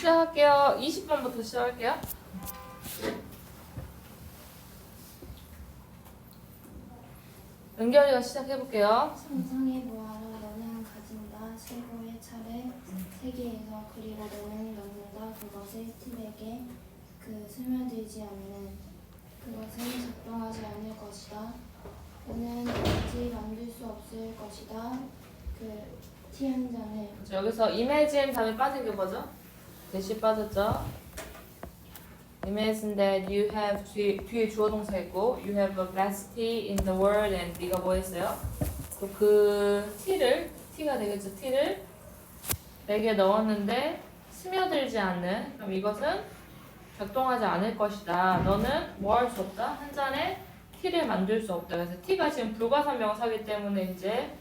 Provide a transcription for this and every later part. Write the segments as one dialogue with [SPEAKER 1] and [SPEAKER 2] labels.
[SPEAKER 1] 시작할게요. 20번부터 시작할게요. 은결이가 시작해볼게요.
[SPEAKER 2] 상상해 보아라. 너는 가진다. 최고의 차를 세계에서 그리고 너는 넣는다. 그것을 틀에게 스며들지 않는 그것은 작동하지 않을 것이다. 너는 다시 만들 수 없을 것이다. 티 한 장을
[SPEAKER 1] 그렇죠. 여기서 imagine 다음에 빠진 게 뭐죠? 대시 빠졌죠? Imagine that you have 뒤에 주어 동사 있고 you have a best tea in the world and 네가 뭐 했어요? 또 그 티가 되겠죠? 티를 맥에 넣었는데 스며들지 않는 그럼 이것은 작동하지 않을 것이다. 너는 뭐 할 수 없다? 한 잔에 티를 만들 수 없다. 그래서 티가 지금 불가산 명사기 때문에 이제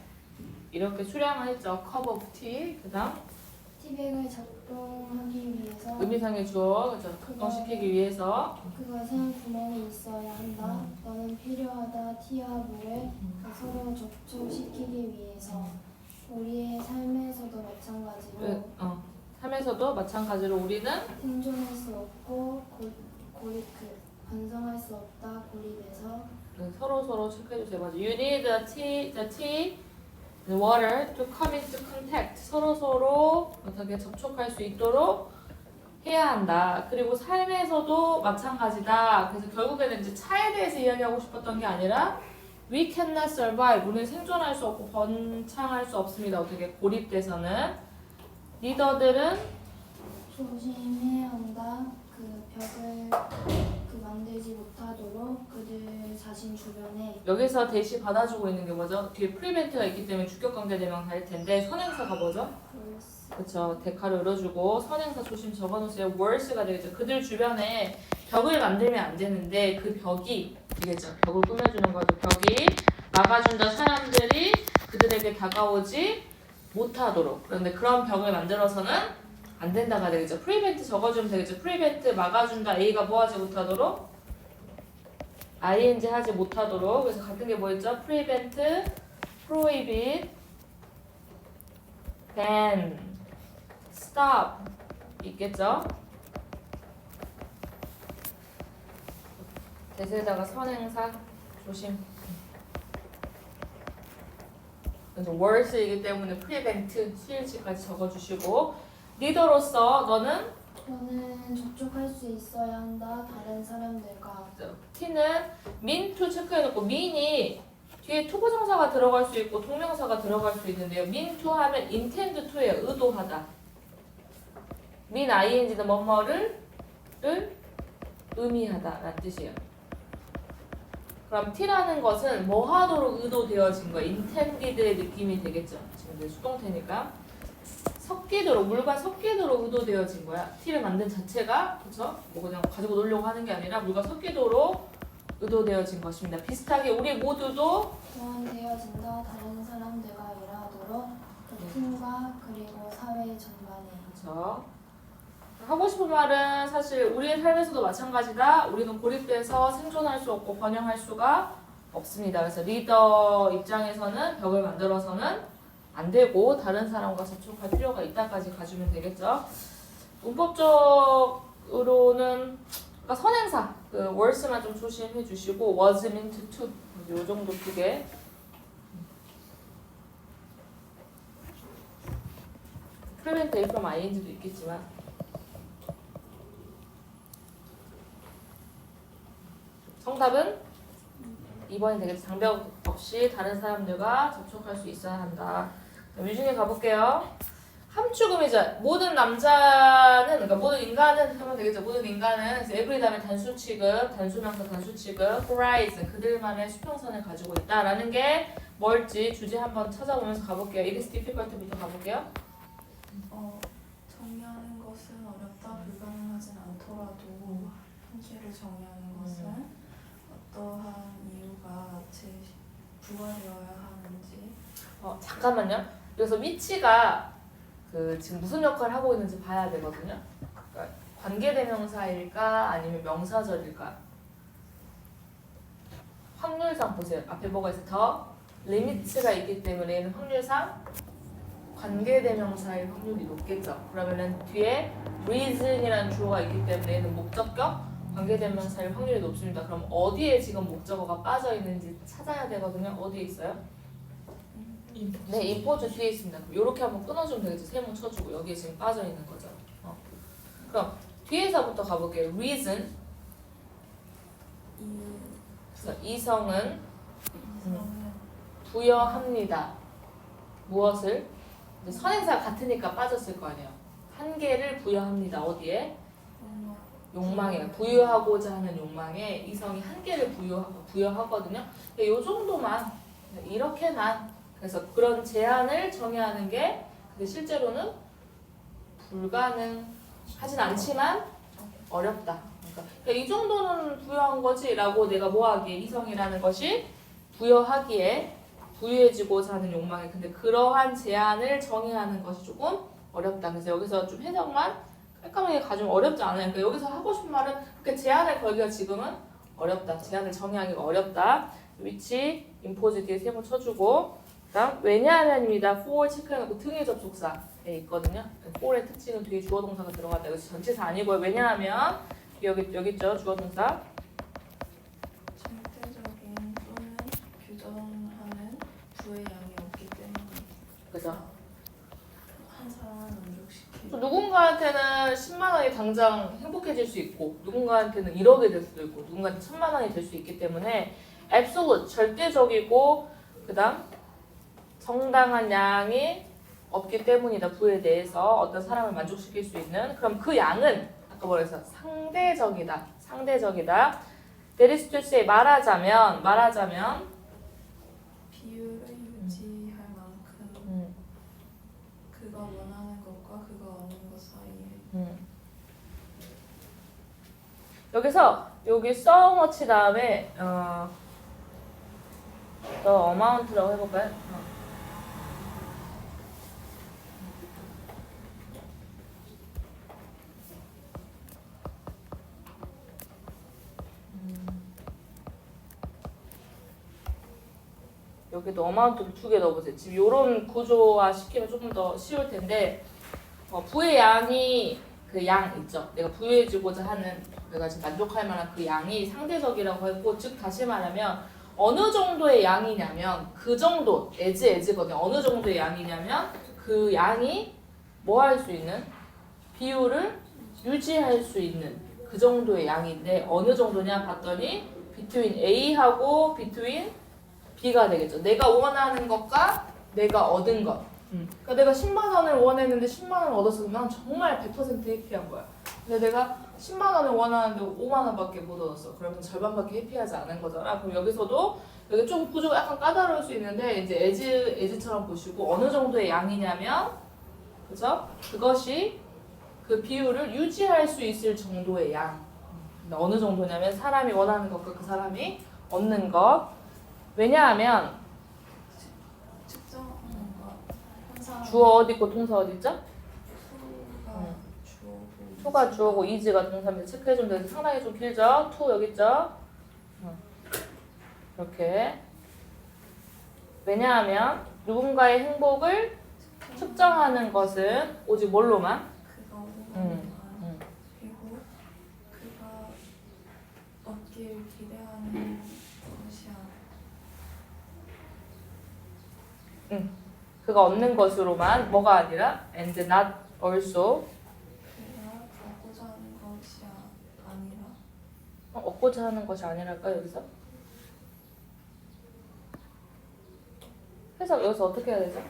[SPEAKER 1] 이렇게 수량을 했죠. cup of tea. 그 다음
[SPEAKER 2] 티백을 작동하기 위해서
[SPEAKER 1] 의미상의 주어 그죠? 작동시키기 위해서
[SPEAKER 2] 그것은 구멍이 있어야 한다. 너는 필요하다. 티와 물을 서로 접촉시키기 위해서 우리의 삶에서도 마찬가지로
[SPEAKER 1] 삶에서도 마찬가지로 우리는
[SPEAKER 2] 생존할 수 없고 반성할 수 없다. 고립해서
[SPEAKER 1] 서로 체크해주세요. 맞아. You need the tea, the water to come into contact. 서로 어떻게 접촉할 수 있도록 해야 한다. 그리고 삶에서도 마찬가지다. 그래서 결국에는 이제 차에 대해서 이야기하고 싶었던 게 아니라 we cannot survive. 우리는 생존할 수 없고 번창할 수 없습니다. 어떻게 고립돼서는 리더들은
[SPEAKER 2] 조심해야 한다. 벽을 만들지 못하도록 그들 자신 주변에
[SPEAKER 1] 여기서 대시 받아주고 있는 게 뭐죠? 뒤에 프리벤트가 있기 때문에 주격관계대명사일 텐데 선행사가 뭐죠? 그렇죠. 대가를 열어주고 선행사 조심 적어놓으세요. worse가 되겠죠. 그들 주변에 벽을 만들면 안 되는데 그 벽이 되겠죠. 벽을 꾸며주는 거죠. 벽이 막아준다. 사람들이 그들에게 다가오지 못하도록. 그런데 그런 벽을 만들어서는 안 된다가 되겠죠. 프리벤트 적어주면 되겠죠. 프리벤트 막아준다. A가 뭐 하지 못하도록? ing 하지 못하도록. 그래서 같은 게 뭐였죠? prevent, prohibit, ban, stop 있겠죠? 대세에다가 선행사 조심. 그래서 worse이기 때문에 prevent, CLC까지 적어주시고 리더로서 너는
[SPEAKER 2] 접촉할 수 있어야 한다. 다른 사람들과
[SPEAKER 1] T는 mean to 체크해놓고 mean이 뒤에 투부정사가 들어갈 수 있고 동명사가 들어갈 수 있는데요. mean to 하면 intend to예요. 의도하다. mean ing는 뭐뭐를 의미하다라는 뜻이에요. 그럼 T라는 것은 뭐 하도록 의도되어진 거예요. intended의 느낌이 되겠죠. 지금 이제 수동태니까. 섞이도록 물과 섞이도록 의도되어진 거야. 티를 만든 자체가 그렇죠? 뭐 그냥 가지고 놀려고 하는 게 아니라 물과 섞이도록 의도되어진 것입니다. 비슷하게 우리 모두도
[SPEAKER 2] 또한 되어진다. 다른 사람들과 일하도록 팀과 그리고 사회 전반에
[SPEAKER 1] 그렇죠. 하고 싶은 말은 사실 우리의 삶에서도 마찬가지다. 우리는 고립돼서 생존할 수 없고 번영할 수가 없습니다. 그래서 리더 입장에서는 벽을 만들어서는 안 되고 다른 사람과 접촉할 필요가 있다까지 가주면 되겠죠. 문법적으로는 그러니까 선행사 worse만 좀 조심해 주시고 was meant to 요 정도 크게 prevent A from ing도 있겠지만 정답은 2번이 되겠죠. 장벽 없이 다른 사람들과 접촉할 수 있어야 한다. 유진이 가볼게요. 함축음이죠. 모든 남자는, 그러니까 모든 인간은 하면 되겠죠. 모든 인간은 every 다음에 단수 취급, 단수명사 단수 취급, horizon 그들만의 수평선을 가지고 있다라는 게 뭘지 주제 한번 찾아보면서 가볼게요. It is difficult부터 가볼게요.
[SPEAKER 3] 정의하는 것은 어렵다. 불가능하진 않더라도 한계를 정의하는 것은 어떠한 이유가 부과되어야 하는지.
[SPEAKER 1] 잠깐만요. 그래서 위치가 지금 무슨 역할을 하고 있는지 봐야 되거든요. 그러니까 관계대명사일까 아니면 명사절일까? 확률상 보세요. 앞에 뭐가 있어요? 더 리미트가 있기 때문에 얘는 확률상 관계대명사일 확률이 높겠죠. 그러면은 뒤에 reason이라는 주어가 있기 때문에 얘는 목적격 관계대명사일 확률이 높습니다. 그럼 어디에 지금 목적어가 빠져 있는지 찾아야 되거든요. 어디에 있어요? 네, 인포즈 뒤에 있습니다. 그럼 이렇게 한번 끊어주면 되겠죠. 세모 쳐주고 여기에 지금 빠져 있는 거죠. 그럼 뒤에서부터 가볼게요. reason.
[SPEAKER 3] 이유.
[SPEAKER 1] 그래서 이성은
[SPEAKER 3] 이성은
[SPEAKER 1] 부여합니다. 무엇을? 이제 선행사 같으니까 빠졌을 거 아니에요. 한계를 부여합니다. 어디에? 욕망에 부여하고자 하는 욕망에 이성이 한계를 부여하거든요. 이 정도만 이렇게만 그래서 그런 제한을 정의하는 게 근데 실제로는 불가능하진 않지만 어렵다. 그러니까 이 정도는 부여한 거지라고 내가 뭐하기에 이성이라는 것이 부여하기에 부유해지고자 하는 욕망에 근데 그러한 제한을 정의하는 것이 조금 어렵다. 그래서 여기서 좀 해석만 깔끔하게 가지면 어렵지 않아요. 그러니까 여기서 하고 싶은 말은 그렇게 제한을 걸기가 지금은 어렵다. 제한을 정의하기가 어렵다. 위치, 인포즈 뒤에 세모 쳐주고 그다음 왜냐하면입니다. for 체크해놓고 등의 접속사에 있거든요. for의 특징은 뒤에 주어동사가 들어간다. 이거 전치사 아니고요. 왜냐하면 여기 있죠. 주어동사.
[SPEAKER 3] 절대적인 또는 규정하는 부의 양이 없기 때문에
[SPEAKER 1] 그죠?
[SPEAKER 3] 한 사람을 만족시키고
[SPEAKER 1] 누군가한테는 10만 원이 당장 행복해질 수 있고 누군가한테는 1억이 될 수도 있고 누군가한테 1000만 원이 될 수 있기 때문에 absolute 절대적이고 그다음 정당한 양이 없기 때문이다. 부에 대해서 어떤 사람을 만족시킬 수 있는 그럼 그 양은 아까 뭐랬어? 상대적이다. 상대적이다. That is to say 말하자면
[SPEAKER 3] 비율을 유지할 만큼 그가 원하는 것과 그가 얻는 것 사이에
[SPEAKER 1] 여기서 여기 so much 다음에 더 amount라고 해볼까요? 여기도 amount를 2개 넣어보세요. 지금 이런 구조화 시키면 조금 더 쉬울 텐데 부의 양이 그 양 있죠. 내가 부유해지고자 하는 내가 지금 만족할 만한 그 양이 상대적이라고 했고 즉 다시 말하면 어느 정도의 양이냐면 그 정도 as거든요. 어느 정도의 양이냐면 그 양이 뭐 할 수 있는 비율을 유지할 수 있는 그 정도의 양인데 어느 정도냐 봤더니 between A하고 between B가 되겠죠. 내가 원하는 것과 내가 얻은 것. 그러니까 내가 10만 원을 원했는데 10만 원을 얻었으면 난 정말 100% 해피한 거야. 근데 내가 10만 원을 원하는데 5만 원밖에 못 얻었어. 그러면 절반밖에 해피하지 않은 거잖아. 그럼 여기서도 여기 좀 구조가 약간 까다로울 수 있는데 이제 as처럼 보시고 어느 정도의 양이냐면 그죠? 그것이 그 비율을 유지할 수 있을 정도의 양. 어느 정도냐면 사람이 원하는 것과 그 사람이 얻는 것. 왜냐하면
[SPEAKER 3] 측정하는 것 한 사람
[SPEAKER 1] 주어 어디 있고 동사 어디 있죠?
[SPEAKER 3] 투가 주어고
[SPEAKER 1] to가 주어고 is가 동사인데 체크해주면 되는데 상당히 좀 길죠? to 여기 있죠? 이렇게 왜냐하면 누군가의 행복을 측정하는 것은 오직 뭘로만?
[SPEAKER 3] 그가 원하는 것 그리고 그가 얻길 기대하는 것이
[SPEAKER 1] 그가 얻는 것으로만 뭐가 아니라 and not also
[SPEAKER 3] 그가 얻고자 하는 것이 아니라
[SPEAKER 1] 얻고자 하는 것이 아니랄까 여기서? 해석 여기서 어떻게 해야 되죠?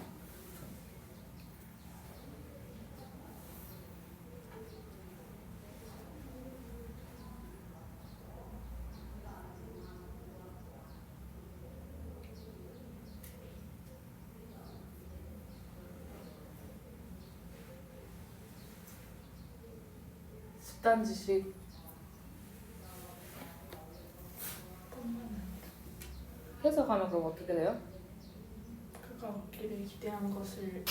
[SPEAKER 1] 습단 지식 해석하면 그럼 어떻게 돼요?
[SPEAKER 4] 그가 얻기를 기대한 것을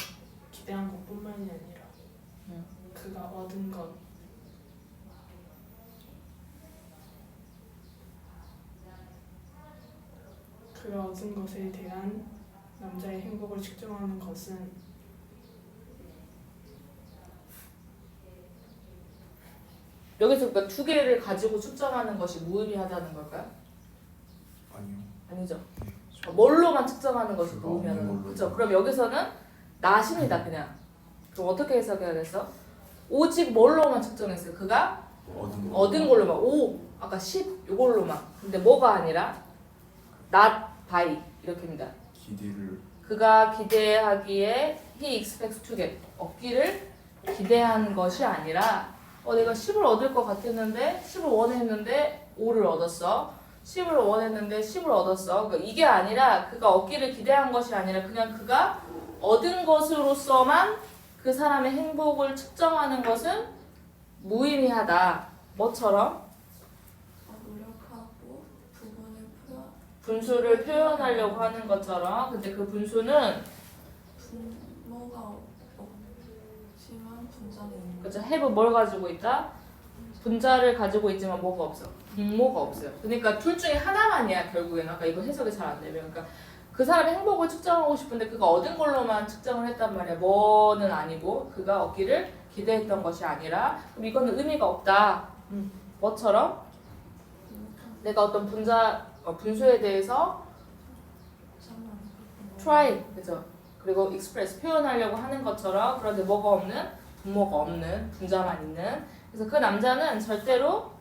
[SPEAKER 4] 기대한 것뿐만이 아니라 그가 얻은 것 그가 얻은 것에 대한 남자의 행복을 측정하는 것은
[SPEAKER 1] 여기서 그러니까 두 개를 가지고 측정하는 것이 무의미하다는 걸까요?
[SPEAKER 5] 아니요.
[SPEAKER 1] 아니죠.
[SPEAKER 5] 네.
[SPEAKER 1] 뭘로만 측정하는 것이
[SPEAKER 5] 그거
[SPEAKER 1] 무의미하다는
[SPEAKER 5] 없는
[SPEAKER 1] 거.
[SPEAKER 5] 걸로.
[SPEAKER 1] 그렇죠. 그럼 여기서는 not입니다. 그냥. 그럼 어떻게 해석해야겠어? 오직 뭘로만 측정했어요? 그가 얻은 걸로만. 오, 아까 10 이걸로만. 근데 뭐가 아니라 not by 이렇게입니다.
[SPEAKER 5] 기대를
[SPEAKER 1] 그가 기대하기에 he expects to get 얻기를 기대한 것이 아니라 내가 10을 얻을 것 같았는데 10을 원했는데 5를 얻었어. 10을 원했는데 10을 얻었어. 그러니까 이게 아니라 그가 얻기를 기대한 것이 아니라 그냥 그가 얻은 것으로서만 그 사람의 행복을 측정하는 것은 무의미하다. 뭐처럼?
[SPEAKER 3] 노력하고 부분을 풀어
[SPEAKER 1] 분수를 표현하려고 하는 것처럼. 근데 그 분수는
[SPEAKER 3] 분모가 없지만 분자는 있는
[SPEAKER 1] 그렇죠. have 뭘 가지고 있다? 분자를 가지고 있지만 뭐가 없어? 분모가 없어요. 그러니까 둘 중에 하나만이야 결국에는. 아까 이거 해석이 잘 안 되면. 그러니까 그 사람의 행복을 측정하고 싶은데 그가 얻은 걸로만 측정을 했단 말이야. 뭐는 아니고 그가 얻기를 기대했던 것이 아니라 그럼 이거는 의미가 없다. 뭐처럼? 내가 어떤 분수에 대해서 try, 그죠? 그리고 express, 표현하려고 하는 것처럼 그런데 뭐가 없는? 분모가 없는, 분자만 있는. 그래서 그 남자는 절대로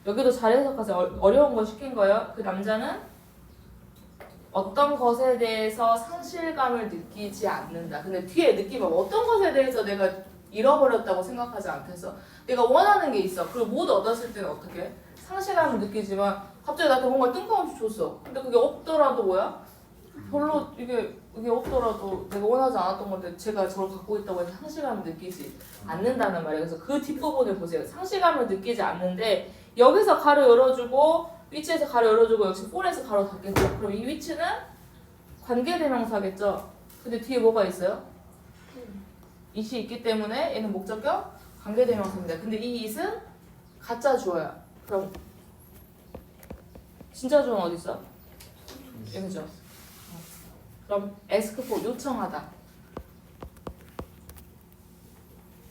[SPEAKER 1] 여기도 잘 해석해서 어려운 거 시킨 거예요. 그 남자는 어떤 것에 대해서 상실감을 느끼지 않는다. 근데 뒤에 느끼면 어떤 것에 대해서 내가 잃어버렸다고 생각하지 않겠어? 내가 원하는 게 있어. 그리고 못 얻었을 때는 어떻게? 상실감을 느끼지만 갑자기 나한테 뭔가 뜬금없이 줬어. 근데 그게 없더라도 뭐야? 별로 이게 없더라도 내가 원하지 않았던 건데 제가 저걸 갖고 있다고 해서 상실감을 느끼지 않는다는 말이에요. 그래서 그 뒷부분을 보세요. 상실감을 느끼지 않는데 여기서 가로 열어주고 위치에서 가로 열어주고 역시 for에서 가로 닫겠죠. 그럼 이 위치는 관계대명사겠죠. 근데 뒤에 뭐가 있어요? it이 있기 때문에 얘는 목적격 관계대명사입니다. 근데 이 it은 가짜 주어야. 그럼 진짜 주어는 어디 있어? 여기죠. 그럼 ask for 요청하다.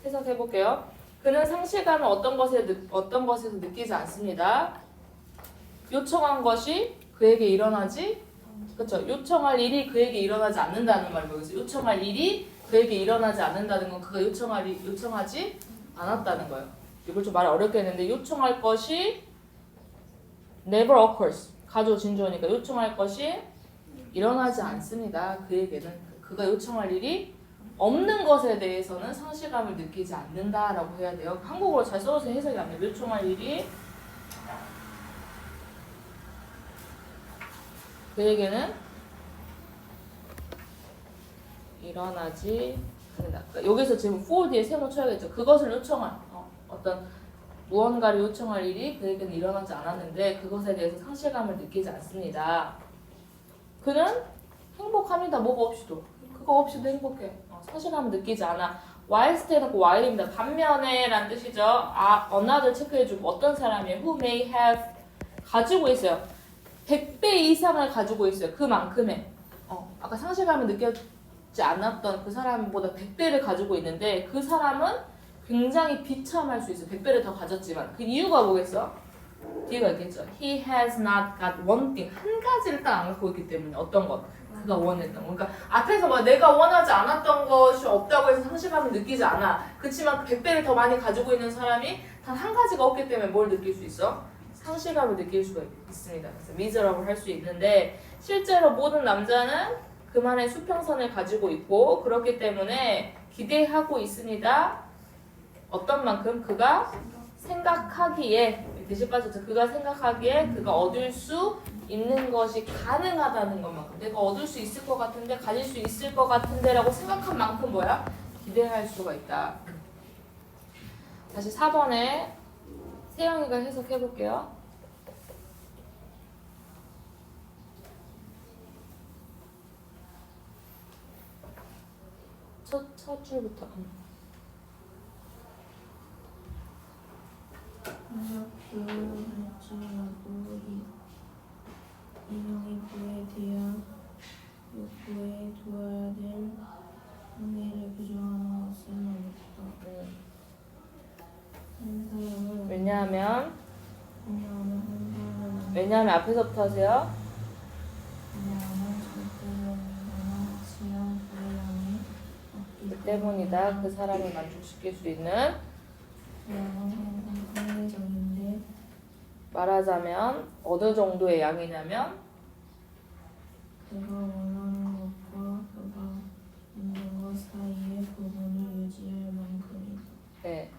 [SPEAKER 1] 해석해 볼게요. 그는 상실감을 어떤 것에서 느끼지 않습니다. 요청한 것이 그에게 일어나지, 그렇죠? 요청할 일이 그에게 일어나지 않는다는 말이 뭐겠어요? 요청할 일이 그에게 일어나지 않는다는 건 그가 요청하지 않았다는 거예요. 이걸 좀 말이 어렵게 했는데 요청할 것이 never occurs. 가조 진주어니까 요청할 것이 일어나지 않습니다. 그에게는 그가 요청할 일이 없는 것에 대해서는 상실감을 느끼지 않는다라고 해야 돼요. 한국어로 잘 써서 해석이 안 돼요. 요청할 일이 그에게는 일어나지 않는다. 그러니까 여기서 지금 for 뒤에 세모 쳐야겠죠. 그것을 요청한 어떤 무언가를 요청할 일이 그에게는 일어나지 않았는데 그것에 대해서 상실감을 느끼지 않습니다. 그는 행복합니다. 뭐가 없이도. 그거 없이도 행복해. 상실감을 느끼지 않아. whilst 해놓고 while입니다. 반면에 라는 뜻이죠. another 체크해주고 어떤 사람이 who may have 가지고 있어요. 100배 이상을 가지고 있어요. 그만큼의. 아까 상실감을 느꼈지 않았던 그 사람보다 100배를 가지고 있는데 그 사람은 굉장히 비참할 수 있어요. 100배를 더 가졌지만. 그 이유가 뭐겠어? 뒤에가 있겠죠. He has not got one thing. 한 가지를 딱 안 갖고 있기 때문에 어떤 것? 그가 원했던 거. 그러니까 앞에서 뭐 내가 원하지 않았던 것이 없다고 해서 상실감을 느끼지 않아. 그렇지만 100배를 더 많이 가지고 있는 사람이 단 한 가지가 없기 때문에 뭘 느낄 수 있어? 상실감을 느낄 수가 있습니다. 그래서 miserable 할 수 있는데 실제로 모든 남자는 그만의 수평선을 가지고 있고 그렇기 때문에 기대하고 있습니다. 어떤 만큼 그가 생각하기에 대신 빠졌죠. 그가 생각하기에 그가 얻을 수 있는 것이 가능하다는 것만큼 내가 얻을 수 있을 것 같은데 가질 수 있을 것 같은데 라고 생각한 만큼 뭐야? 기대할 수가 있다. 다시 4번에 세영이가 해석해 볼게요. 첫 줄부터.
[SPEAKER 3] 할지라도 이명의 부에 대한 욕구에 두어야 될 흥미를 규정하는 것은 어렵다. 한 사람은
[SPEAKER 1] 왜냐하면 왜냐하면
[SPEAKER 3] 왜냐하면
[SPEAKER 1] 왜냐하면 앞에서부터 하세요.
[SPEAKER 3] 왜냐하면 절대적이거나 지한 부의 양이 없기
[SPEAKER 1] 그 때문이다. 그 사람을 만족시킬 수 있는
[SPEAKER 3] 양은 항상 상대적인데
[SPEAKER 1] 말하자면 어느 정도의 양이냐면
[SPEAKER 3] 그가 원하는 것과 그가 있는 것 사이의 부분을 유지할 만큼이다.
[SPEAKER 1] 네.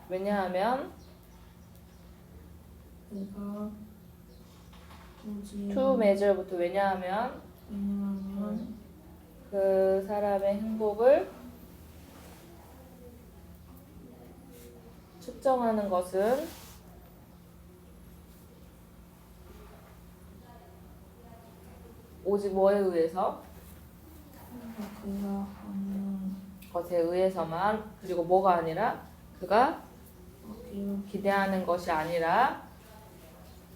[SPEAKER 1] 왜냐하면
[SPEAKER 3] 그가
[SPEAKER 1] to measure부터 왜냐하면
[SPEAKER 3] 왜냐하면
[SPEAKER 1] 그 사람의 행복을 측정하는 것은 오직 뭐에 의해서?
[SPEAKER 3] 그가 하는
[SPEAKER 1] 것에 의해서만. 그리고 뭐가 아니라 그가
[SPEAKER 3] 얻기로
[SPEAKER 1] 기대하는 것이 아니라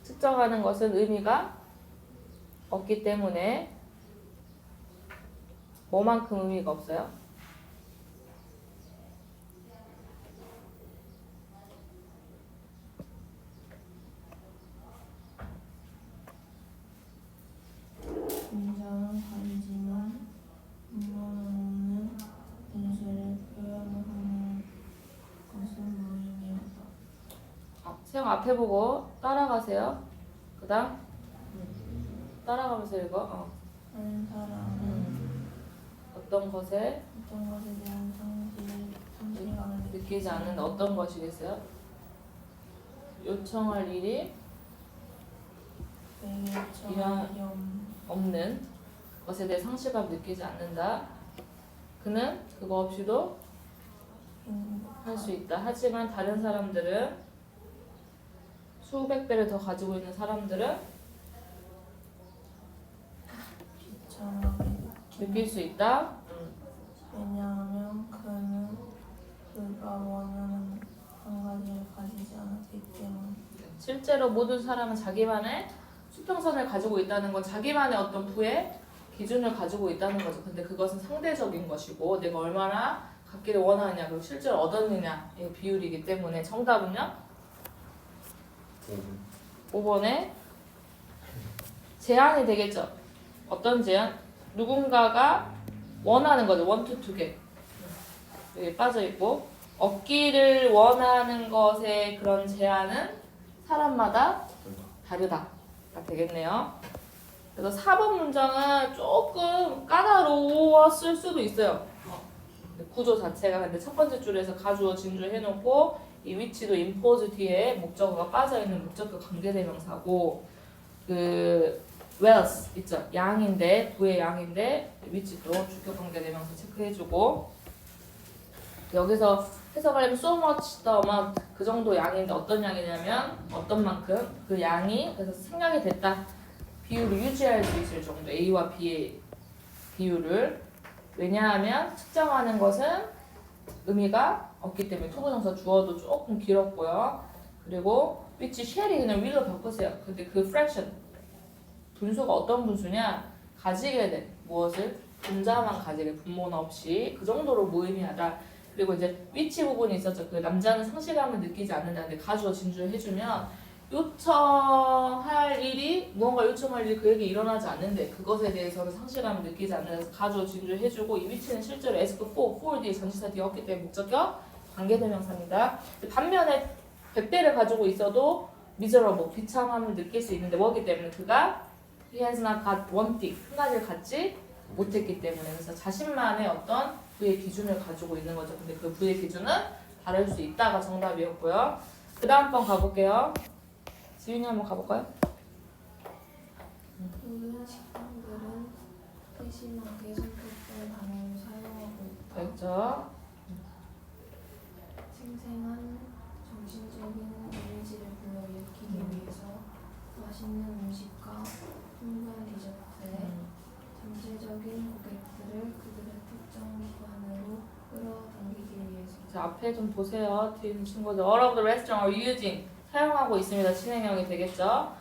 [SPEAKER 1] 측정하는 것은 의미가 없기 때문에 뭐만큼 의미가 없어요?
[SPEAKER 3] 문장은 다르지만 분모는 없는 분수를 표현하는 것은 모임이었다.
[SPEAKER 1] 세영 앞에 보고 따라가세요. 그 다음 따라가면서 읽어.
[SPEAKER 3] 하는 사람은
[SPEAKER 1] 어떤 것에
[SPEAKER 3] 어떤 것에 대한 상실감을
[SPEAKER 1] 느끼지 않는 어떤 것이겠어요? 요청할 일이
[SPEAKER 3] 내게
[SPEAKER 1] 이런-
[SPEAKER 3] 처음이
[SPEAKER 1] 없는 것에 대해 상실감 느끼지 않는다. 그는 그거 없이도 할 수 있다. 하지만 다른 사람들은 수백 배를 더 가지고 있는 사람들은
[SPEAKER 3] 비참하게
[SPEAKER 1] 느낄 수 있다.
[SPEAKER 3] 왜냐하면 그는 그가 원하는 한 가지를 가지지 않았기 때문에
[SPEAKER 1] 실제로 모든 사람은 자기만의 수평선을 가지고 있다는 건 자기만의 어떤 부의 기준을 가지고 있다는 거죠. 근데 그것은 상대적인 것이고 내가 얼마나 갖기를 원하느냐 그리고 실제로 얻었느냐의 비율이기 때문에 정답은요? 5번에 제한이 되겠죠. 어떤 제한? 누군가가 원하는 거죠. want to get. 여기 빠져있고 얻기를 원하는 것의 그런 제한은 사람마다 다르다가 되겠네요. 그래서 4번 문장은 조금 까다로웠을 수도 있어요. 구조 자체가. 근데 첫 번째 줄에서 가주어 진주 해놓고 이 위치도 impose 뒤에 목적어가 빠져있는 목적어 관계대명사고 그 wealth 있죠. 양인데 부의 양인데 위치도 주격 관계대명사 체크해주고 여기서 해석하려면 so much the amount 그 정도 양인데 어떤 양이냐면 어떤 만큼 그 양이 그래서 생략이 됐다. 비율을 유지할 수 있을 정도 A와 B의 비율을 왜냐하면 측정하는 것은 의미가 없기 때문에 투부정사 주어도 조금 길었고요. 그리고 which shall이 그냥 will로 바꾸세요. 근데 그 fraction 분수가 어떤 분수냐 가지게 된 무엇을 분자만 가지게 분모는 없이 그 정도로 무의미하다. 그리고 이제 which 부분이 있었죠. 그 남자는 상실감을 느끼지 않는다. 근데 가주어 진주를 해주면 요청할 일이 무언가 요청할 일이 그에게 일어나지 않는데 그것에 대해서는 상실감을 느끼지 않는다. 그래서 가주어 진주를 해주고 이 위치는 실제로 ask for 뒤에 전치사 뒤에 없기 때문에 목적격 관계대명사입니다. 반면에 100배를 가지고 있어도 miserable 비참함을 느낄 수 있는데 뭐기 때문에 그가 he has not got one thing 한 가지를 갖지 못했기 때문에 그래서 자신만의 어떤 부의 기준을 가지고 있는 거죠. 근데 그 부의 기준은 다를 수 있다가 정답이었고요. 그 다음 번 가볼게요. 지윤이 한번 가볼까요?
[SPEAKER 2] 모든 식당들은 세심하게 선택된 단어를 사용하고 있다.
[SPEAKER 1] 됐죠?
[SPEAKER 2] 생생한 정신적인 이미지를 불러일으키기 위해서 맛있는 음식과 풍부한 디저트에 잠재적인 고객들을 그들의 특정 기관으로 끌어당기기 위해서
[SPEAKER 1] 자, 앞에 좀 보세요. 뒤에 있는 친구들. All of the restaurant are using. 사용하고 있습니다. 진행형이 되겠죠?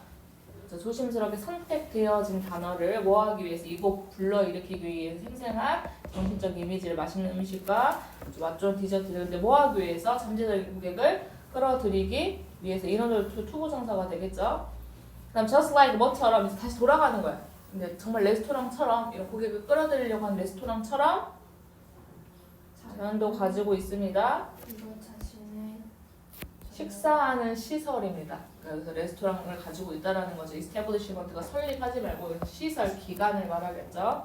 [SPEAKER 1] 자, 조심스럽게 선택되어진 단어를 뭐 하기 위해서 이곳 불러일으키기 위해서 생생한 정신적 이미지를 맛있는 음식과 맛 좋은 디저트를 근데 뭐 하기 위해서 잠재적인 고객을 끌어들이기 위해서 인어들 투부정사가 되겠죠. 그다음 just like 뭐처럼 이제 다시 돌아가는 거야. 근데 정말 레스토랑처럼 이런 고객을 끌어들이려고 하는 레스토랑처럼 자연도 가지고 있습니다.
[SPEAKER 2] 이것 자신의
[SPEAKER 1] 식사하는 시설입니다. 그래서 레스토랑을 가지고 있다라는 거죠. 이스태블리시먼트가 설립하지 말고 시설, 기간을 말하겠죠.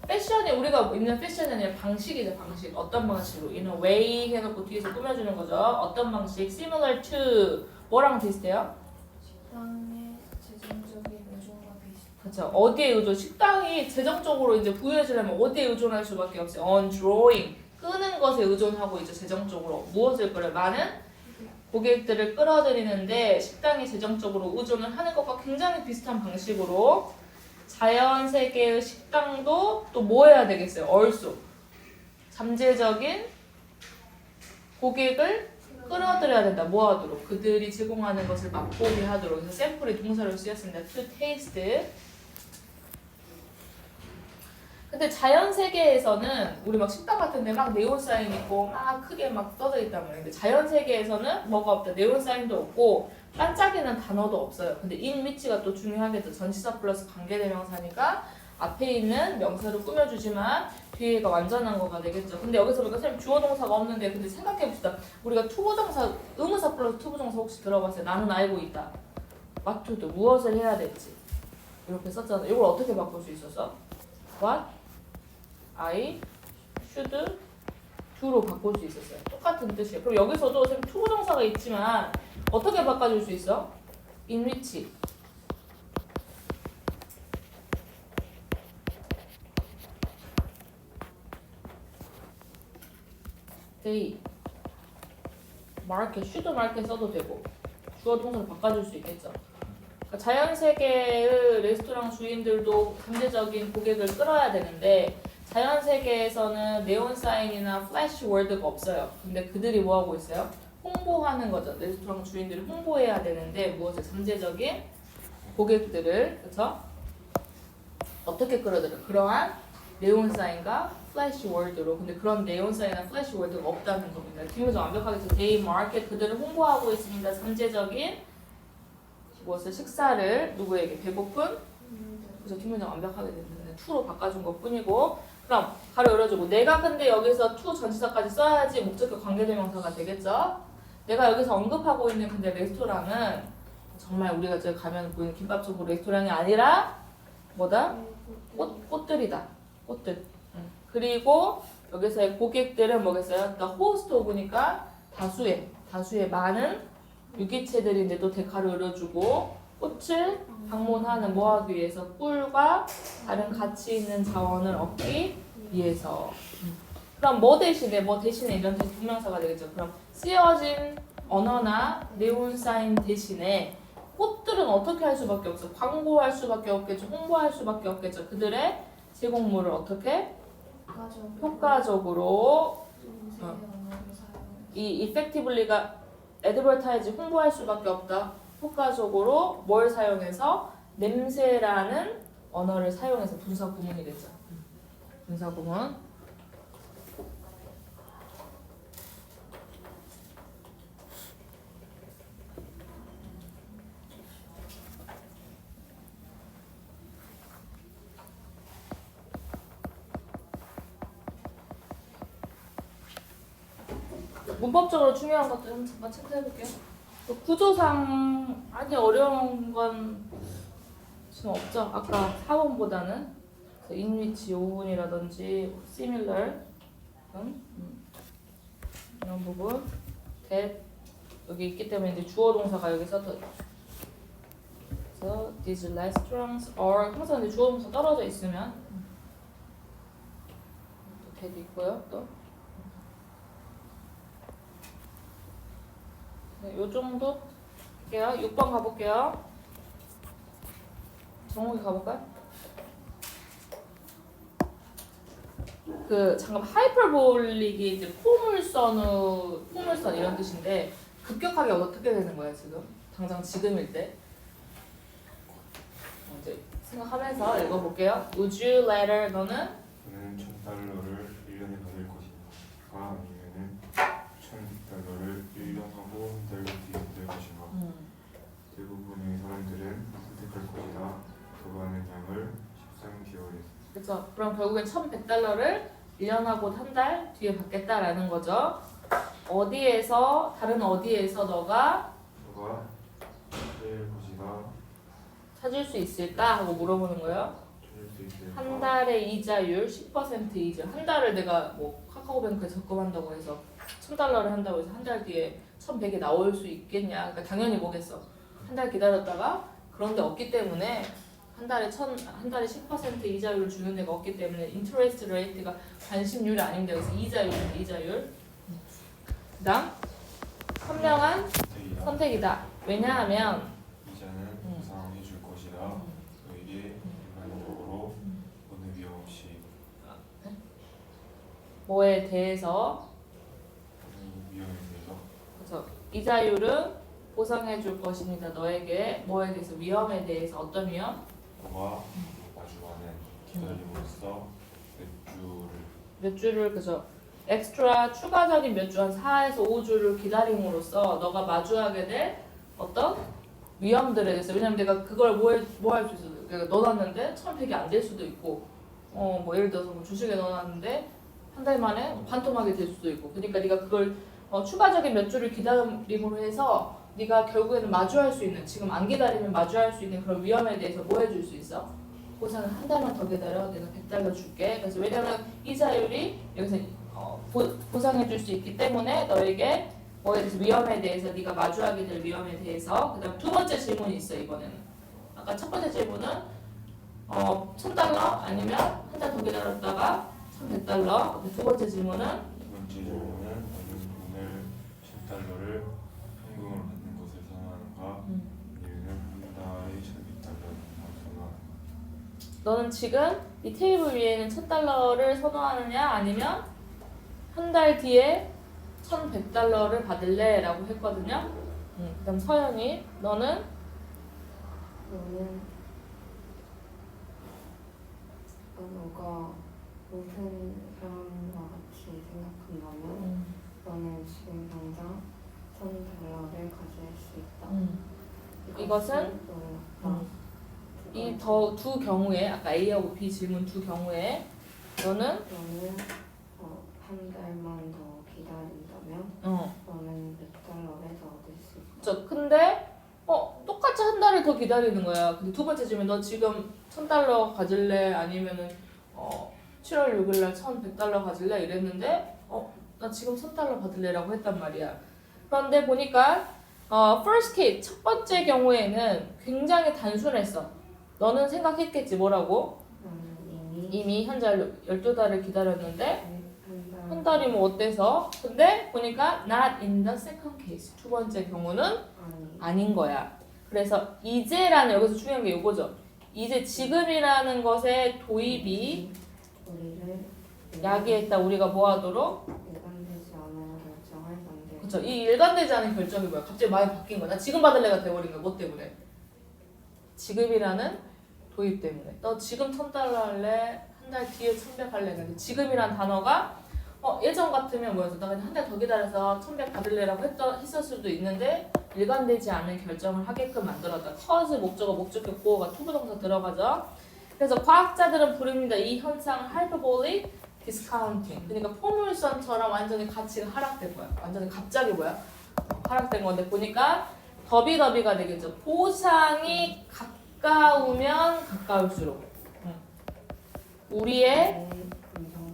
[SPEAKER 1] 패션이 우리가 입는 패션이 아니라 방식이죠. 방식. 어떤 방식으로 in a way 해놓고 뒤에서 꾸며주는 거죠. 어떤 방식? similar to 뭐랑 비슷해요?
[SPEAKER 2] 식당의 재정적인 의존과 비슷.
[SPEAKER 1] 그렇죠. 어디에 의존? 식당이 재정적으로 이제 부유해지려면 어디에 의존할 수밖에 없어요. on drawing 끄는 것에 의존하고 있죠. 재정적으로 무엇을 끌어요? 많은 고객들을 끌어들이는데 식당이 재정적으로 의존을 하는 것과 굉장히 비슷한 방식으로 자연 세계의 식당도 또 뭐 해야 되겠어요? also 잠재적인 고객을 끌어들여야 된다. 뭐 하도록? 그들이 제공하는 것을 맛보게 하도록. 그래서 샘플이 동사로 쓰였습니다. to taste. 근데 자연 세계에서는 우리 막 식당 같은 데 막 네온 사인 있고 막 크게 막 써져 있단 말이에요. 근데 자연 세계에서는 뭐가 없다. 네온 사인도 없고 반짝이는 단어도 없어요. 근데 in which가 또 중요하겠죠. 전치사 플러스 관계대명사니까 앞에 있는 명사를 꾸며주지만 뒤에가 완전한 거가 되겠죠. 근데 여기서 보니까 선생님 주어 동사가 없는데 근데 생각해봅시다. 우리가 투부정사, 의문사 플러스 투부정사 혹시 들어봤어요? 나는 알고 있다. what to do, 무엇을 해야 될지 이렇게 썼잖아요. 이걸 어떻게 바꿀 수 있었어? what, I, should, do로 바꿀 수 있었어요. 똑같은 뜻이에요. 그럼 여기서도 선생님 투부정사가 있지만 어떻게 바꿔줄 수 있어? in which they market, should market 써도 되고 주어 동사를 바꿔줄 수 있겠죠. 그러니까 자연 세계의 레스토랑 주인들도 잠재적인 고객을 끌어야 되는데 자연 세계에서는 네온 사인이나 플래시 월드가 없어요. 근데 그들이 뭐 하고 있어요? 홍보하는 거죠. 레스토랑 주인들이 홍보해야 되는데 무엇을 잠재적인 고객들을 그렇죠? 어떻게 끌어들여? 그러한 네온 사인과 플래시 월드로. 근데 그런 네온 사인이나 플래시 월드가 없다는 겁니다. 뒷문장 완벽하게 they market 그들을 홍보하고 있습니다. 잠재적인 무엇을 식사를 누구에게 배고픈 그래서 뒷문장 완벽하게 됐는데 to로 바꿔준 것 뿐이고 그럼 가로 열어주고 내가 근데 여기서 to 전치사까지 써야지 목적격 관계대명사가 되겠죠. 내가 여기서 언급하고 있는 근데 레스토랑은 정말 우리가 저기 가면 보이는 김밥 집 레스토랑이 아니라 뭐다? 꽃들이다. 꽃들. 그리고 여기서의 고객들은 뭐겠어요? 그러니까 호스트 오브니까 다수의 많은 유기체들인데도 대가를 열어주고 꽃을 방문하는 뭐 하기 위해서 꿀과 다른 가치 있는 자원을 얻기 위해서. 그럼 뭐 대신에 이런 동명사가 되겠죠. 그럼 쓰여진 언어나 네온 사인 대신에 꽃들은 어떻게 할 수밖에 없어? 광고할 수밖에 없겠죠. 홍보할 수밖에 없겠죠. 그들의 제공물을 어떻게? 효과적으로 이 effectively가 advertise 홍보할 수밖에 없다. 효과적으로 뭘 사용해서? 냄새라는 언어를 사용해서 분사 구문이 됐죠. 분사 구문. 문법적으로 중요한 것들 한번 잠깐 체크해볼게요. 구조상 아니 어려운 건 지금 없죠. 아까 4번보다는 in which 5분이라든지 similar 이런 부분 that 여기 있기 때문에 이제 주어 동사가 여기서 그래서 these restaurants are 항상 이제 주어 동사 떨어져 있으면 또 that 있고요. 또 네, 요 정도 할게요. 6번 가볼게요. 정욱이 가볼까요? 잠깐 하이퍼볼릭이 이제 포물선 이런 뜻인데 급격하게 어떻게 되는 거야 지금? 당장 지금일 때. 이제 생각하면서 읽어볼게요. Would you rather 너는?
[SPEAKER 5] 저는 $1,000를 1년에 받을 것인가 아니면은 $1,000를 1년 하고 비용을 13개월에
[SPEAKER 1] 그래서 그럼 결국엔 1,100달러를 1년하고 한 달 뒤에 받겠다라는 거죠. 어디에서 다른 어디에서 너가
[SPEAKER 5] 제일 고지가
[SPEAKER 1] 찾을 수 있을까 하고 물어보는 거예요.
[SPEAKER 5] 찾을 수 있을까?
[SPEAKER 1] 한 달의 이자율 10% 이자. 한 달을 내가 뭐 카카오뱅크에 적금한다고 해서 1,000달러를 한다고 해서 한 달 뒤에 1,100이 나올 수 있겠냐? 그러니까 당연히 뭐겠어. 한 달 기다렸다가 그런데 없기 때문에 한 달에 10% 이자율을 주는 데가 없기 때문에 인터레스트 레이트가 관심률이 아닙니다. 그래서 이자율입니다. 이자율. 그다음 현명한
[SPEAKER 5] 선택이다.
[SPEAKER 1] 선택이다. 왜냐하면
[SPEAKER 5] 이자는 보상해 줄 것이라 너에게 일반적으로 어느 위험 없이
[SPEAKER 1] 뭐에 대해서
[SPEAKER 5] 어느 위험에 대해서
[SPEAKER 1] 그래서 이자율은 보상해 줄 것입니다. 너에게 뭐에 대해서 위험에 대해서 어떤 위험?
[SPEAKER 5] 너가 마주하는 기다림으로써
[SPEAKER 1] 몇 주를 그죠? 엑스트라 추가적인 몇 주 한 4에서 5주를 기다림으로써 너가 마주하게 될 어떤 위험들에 대해서 왜냐면 내가 그걸 뭐 할 수 있어? 그러니까 넣어놨는데 1,100이 안 될 수도 있고 뭐 예를 들어서 뭐 주식에 넣어놨는데 한 달 만에 반토막이 될 수도 있고 그러니까 네가 그걸 추가적인 몇 주를 기다림으로 해서 네가 결국에는 마주할 수 있는 지금 안 기다리면 마주할 수 있는 그런 위험에 대해서 뭐 해줄 수 있어? 보상은 한 달만 더 기다려 내가 100달러 줄게. 그래서 왜냐면 이자율이 여기서 보상해 줄 수 있기 때문에 너에게 뭐에 대해서 위험에 대해서 네가 마주하게 될 위험에 대해서 그다음 두 번째 질문이 있어 이번에는. 아까 첫 번째 질문은 1,000달러 아니면 한 달 더 기다렸다가 1,100달러. 두 번째 질문은
[SPEAKER 5] 두 번째 질문은 너는 오늘 10달러를 현금으로 받는 것을 선호하는가? 이유는 한 달에 1,100달러를 선호하는가?
[SPEAKER 1] 너는 지금 이 테이블 위에는 1,000달러를 선호하느냐 아니면 한 달 뒤에 1,100달러를 받을래? 라고 했거든요. 그다음 서연이 너는
[SPEAKER 3] 너는 너가 모든 사람과 같이 생각한다면 너는 지금 당장 1,000달러를 가질 수 있다.
[SPEAKER 1] 이것은 이 두 경우에 아까 A하고 B 질문 두 경우에 너는
[SPEAKER 3] 한 달만 더 기다린다면 너는 100달러를 더 얻을 수 있다.
[SPEAKER 1] 근데 똑같이 한 달을 더 기다리는 거야. 근데 두 번째 질문 너 지금 1,000달러 가질래? 아니면은 7월 6일 날 1,100달러 가질래? 이랬는데 나 지금 1,000달러 받을래라고 했단 말이야. 그런데 보니까 first case 첫 번째 경우에는 굉장히 단순했어. 너는 생각했겠지 뭐라고? 이미 현재 12달을 기다렸는데 한 달이면 어때서? 근데 보니까 not in the second case 두 번째 경우는 아닌 거야. 그래서 이제라는 여기서 중요한 게 이거죠. 이제 지금이라는 것의 도입이 야기했다. 우리가 뭐 하도록?
[SPEAKER 3] 일관되지 않은 결정을 만들고
[SPEAKER 1] 그쵸. 이 일관되지 않은 결정이 뭐야? 갑자기 마음이 바뀐 거야. 나 지금 받을래가 돼버린 거야. 뭐 때문에? 지금이라는 도입 때문에. 너 지금 1,000달러 할래? 한 달 뒤에 1,100 할래? 근데 지금이란 단어가 예전 같으면 뭐였어? 나 그냥 한 달 더 기다려서 1,100 받을래라고 했을 수도 있는데 일관되지 않은 결정을 하게끔 만들었다. cause 목적어, 목적격 보어가 투부정사 들어가죠. 그래서 과학자들은 부릅니다. 이 현상을 hyperbolic discounting. 그러니까 포물선처럼 완전히 가치가 하락된 거야. 완전히 갑자기 뭐야? 하락된 건데 보니까 더비가 되겠죠. 보상이 가까우면 가까울수록 우리의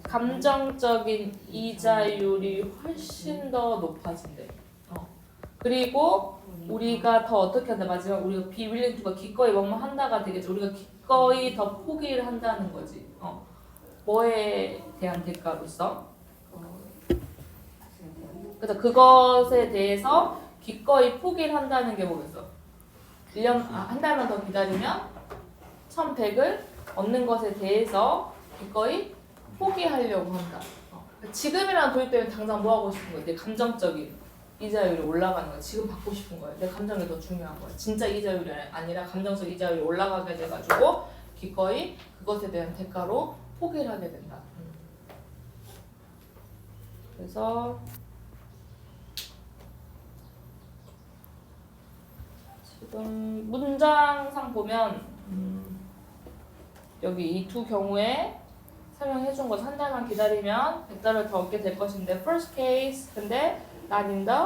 [SPEAKER 1] 감정적인 이자율이 훨씬 더 높아진대. 그리고 우리가 더 어떻게 한다? 마지막 우리가 be willing to가 기꺼이 뭐뭐 한다가 되겠죠. 우리가 기꺼이 더 포기를 한다는 거지. 뭐에 대한 대가로서? 그래서 그것에 대해서 기꺼이 포기를 한다는 게 뭐겠어? 1년 한 달만 더 기다리면 1,100을 얻는 것에 대해서 기꺼이 포기하려고 한다. 지금이라는 도입 때문에 당장 뭐 하고 싶은 거야? 내 감정적인 이자율이 올라가는 거야. 지금 받고 싶은 거야. 내 감정이 더 중요한 거야. 진짜 이자율이 아니라 감정적 이자율이 올라가게 돼가지고 기꺼이 그것에 대한 대가로 포기를 하게 된다. 그래서 지금 문장상 보면 여기 이 두 경우에 설명해 준 것을 한 달만 기다리면 100달러를 더 얻게 될 것인데 first case 근데 not in the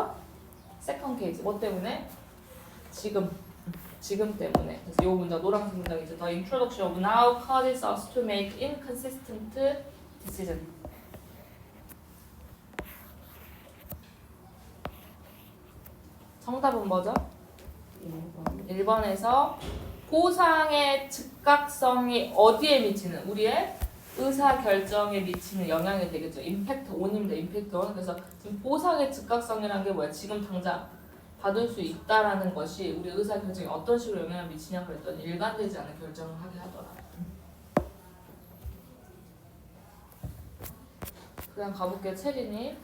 [SPEAKER 1] second case 뭐 때문에? 지금 때문에 그래서 이 문장 노란색 문장이죠. The introduction of now causes us to make inconsistent decision. 정답은 뭐죠? 1번에서 보상의 즉각성이 어디에 미치는 우리의 의사 결정에 미치는 영향이 되겠죠. 임팩트 온입니다. 임팩트 온. 그래서 지금 보상의 즉각성이라는 게 뭐야? 지금 당장 받을 수 있다라는 것이 우리 의사 결정에 어떤 식으로 영향을 미치냐 그랬더니 일관되지 않은 결정을 하게 하더라. 그냥 가볼게요. 체리님.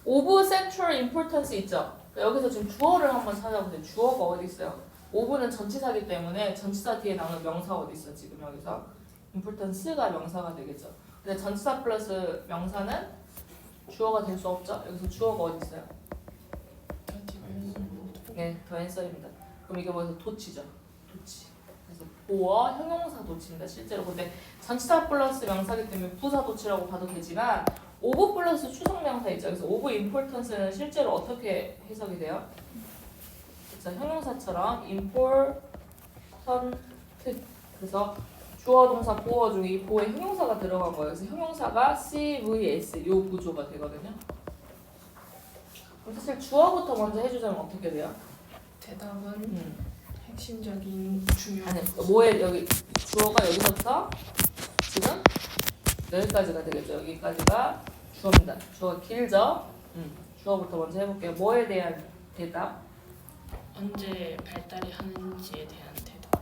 [SPEAKER 1] of central importance 있죠? 여기서 지금 주어를 한번 찾아보세요. 주어가 어디 있어요? of는 전치사기 때문에 전치사 뒤에 나오는 명사 어디 있어? 지금 여기서 importance가 명사가 되겠죠. 근데 전치사 플러스 명사는 주어가 될 수 없죠. 여기서 주어가 어디 있어요? 네, 더 앤서입니다. 그럼 이게 뭐예요? 도치죠. 도치. 그래서 보어 형용사 도치입니다. 실제로. 근데 전치사 플러스 명사기 때문에 부사 도치라고 봐도 되지만 of 플러스 추석 명사 있죠. 그래서 of importance는 실제로 어떻게 해석이 돼요? 그래서 형용사처럼 important 그래서 주어 동사 보어 중에 이 보어에 형용사가 들어간 거예요. 그래서 형용사가 CVS 요 구조가 되거든요. 그럼 사실 주어부터 먼저 해주자면 어떻게 돼요?
[SPEAKER 4] 대답은 핵심적인 중요한
[SPEAKER 1] 아니 뭐에 여기 주어가 여기서부터 지금 여기까지가 되겠죠. 여기까지가 주어입니다. 주어가 길죠. 주어부터 먼저 해볼게요. 뭐에 대한 대답?
[SPEAKER 4] 언제 발달이 하는지에 대한 대답.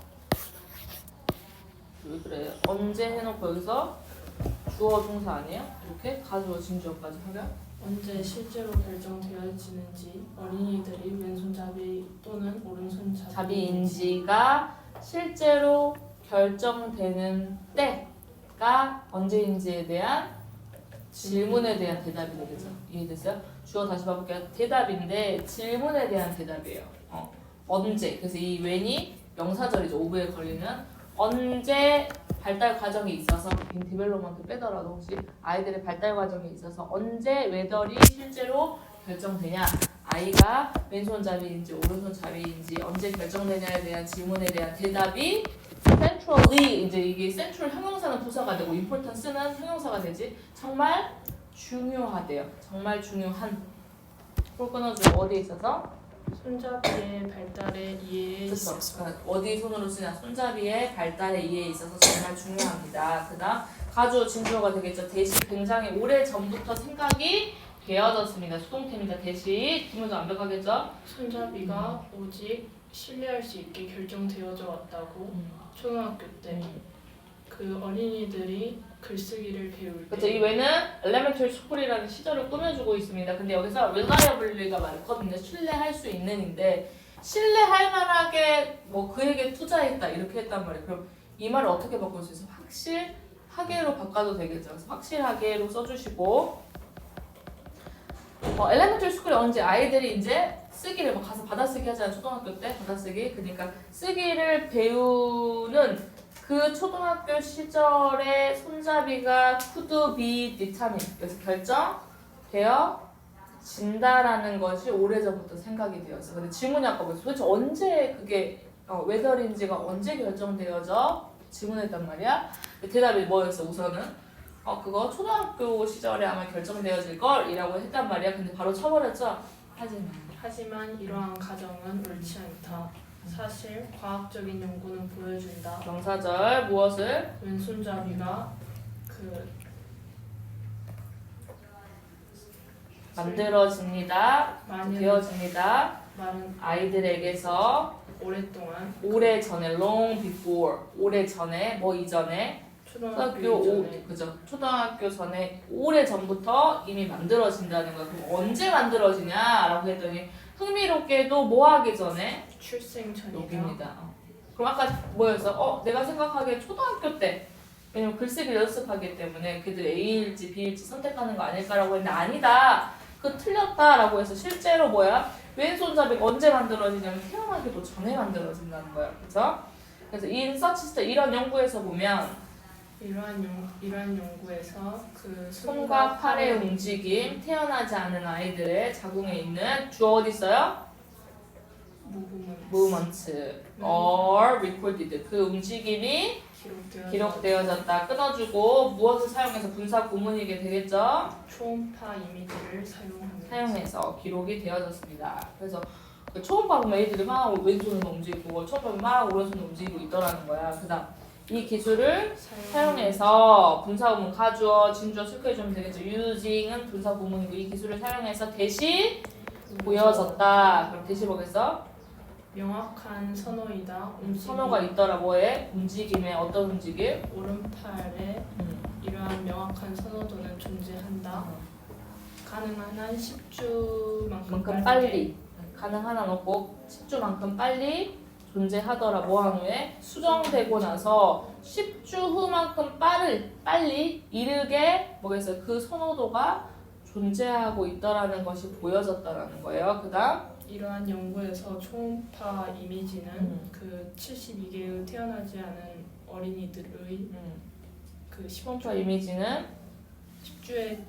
[SPEAKER 1] 왜 그래요? 언제 해놓고 여기서 주어 동사 아니에요? 이렇게 가주어 진주어까지 하면?
[SPEAKER 4] 언제 실제로 결정되어지는지 어린이들이 왼손잡이 또는 오른손잡이인지
[SPEAKER 1] 자비인지가 실제로 결정되는 때가 언제인지에 대한 질문에 대한 대답이 되겠죠. 이해됐어요? 주어 다시 봐볼게요. 대답인데 질문에 대한 대답이에요. 언제? 그래서 이 when이 명사절이죠. of에 걸리는 언제 발달 과정이 있어서 디벨롭먼트 빼더라도 혹시 아이들의 발달 과정에 있어서 언제 whether이 실제로 결정되냐 아이가 왼손잡이인지 오른손잡이인지 언제 결정되냐에 대한 질문에 대한 대답이 centrally 이제 이게 central 형용사는 부사가 되고 importance는 형용사가 되지 정말 중요하대요. 정말 중요한 볼 끊어주고 어디에 있어서
[SPEAKER 4] 손잡이의 발달에 이해에
[SPEAKER 1] 그렇죠. 어디 손으로 쓰냐 손잡이의 발달에 이해에 있어서 정말 중요합니다. 그다음 가주어 진주어가 되겠죠. 대시 굉장히 오래 전부터 생각이 되어졌습니다. 수동태입니다. 대시 뒷문장 완벽하겠죠.
[SPEAKER 4] 손잡이가 오직 신뢰할 수 있게 결정되어져 왔다고 초등학교 때 그 어린이들이 글쓰기를 배울
[SPEAKER 1] 그렇죠. 이 외는 elementary school이라는 시절을 꾸며주고 있습니다. 근데 여기서 reliably가 많거든요. 신뢰할 수 있는인데 신뢰할 만하게 뭐 그에게 투자했다 이렇게 했단 말이에요. 그럼 이 말을 어떻게 바꿀 수 있어요? 확실하게로 바꿔도 되겠죠. 그래서 확실하게로 써주시고 elementary school이 언제 아이들이 이제 쓰기를 뭐 가서 받아쓰기 하잖아요. 초등학교 때 받아쓰기. 그러니까 쓰기를 배우는 그 초등학교 시절에 손잡이가 could be determined 그래서 결정되어진다라는 것이 오래전부터 생각이 되었어요. 근데 질문이 아까 뭐였어? 도대체 언제 그게 whether인지가 언제 결정되어져? 질문했단 말이야. 대답이 뭐였어? 우선은 그거 초등학교 시절에 아마 결정되어질 걸이라고 했단 말이야. 근데 바로 쳐버렸죠?
[SPEAKER 4] 하지만 이러한 가정은 옳지 않다. 사실 과학적인 연구는 보여준다.
[SPEAKER 1] 명사절 무엇을?
[SPEAKER 4] 왼손잡이가
[SPEAKER 1] 만들어집니다. 되어집니다.
[SPEAKER 4] 많은
[SPEAKER 1] 아이들에게서
[SPEAKER 4] 오랫동안
[SPEAKER 1] 오래 전에 long before 오래 전에 뭐 이전에
[SPEAKER 4] 초등학교 이전에
[SPEAKER 1] 그죠 초등학교 전에 오래 전부터 이미 만들어진다는 거야. 그럼 언제 만들어지냐라고 했더니 흥미롭게도 뭐 하기 전에
[SPEAKER 4] 출생 전이다.
[SPEAKER 1] 여기입니다. 그럼 아까 뭐였어? 내가 생각하기에 초등학교 때 왜냐면 글쓰기 연습하기 때문에 그들 A일지 B일지 선택하는 거 아닐까라고 했는데 아니다. 그 틀렸다라고 해서 실제로 뭐야? 왼손잡이가 언제 만들어지냐면 태어나기도 전에 만들어진다는 거야. 그죠? 그래서 in such study 이런 연구에서 보면
[SPEAKER 4] 이러한 연구에서 그
[SPEAKER 1] 손과 팔의 움직임, 태어나지 않은 아이들의 자궁에 있는 주어 어디 있어요? movements or recorded. 그 움직임이 기록되어졌다. 끊어주고 무엇을 사용해서 분사 구문이게 되겠죠?
[SPEAKER 4] 초음파 이미지를
[SPEAKER 1] 사용해서 기록이 되어졌습니다. 그래서 그 초음파 보면 애들이 막 왼손으로 움직이고 초음파 보면 막 오른손으로 움직이고 있더라는 거야. 그다음 이 기술을 사용해서 분사 구문 가주어, 진주어 체크해주면 되겠죠. using은 분사 구문이고 이 기술을 사용해서 대시 보여졌다. 그럼 대시 보겠어?
[SPEAKER 4] 명확한 선호이다.
[SPEAKER 1] 선호가 있더라. 뭐에? 움직임에 어떤 움직임?
[SPEAKER 4] 오른팔에 이러한 명확한 선호도는 존재한다. 가능한 한 10주만큼
[SPEAKER 1] 빨리 가능한 한 없고 10주만큼 빨리 존재하더라. 뭐한 후에 수정되고 나서 10주 후만큼 빨리 이르게 뭐겠어요? 그 선호도가 존재하고 있더라는 것이 보여졌다라는 거예요. 그다음
[SPEAKER 4] 이러한 연구에서 초음파 이미지는 그 72개의 태어나지 않은 어린이들의 그
[SPEAKER 1] 초음파 이미지는
[SPEAKER 4] 10주에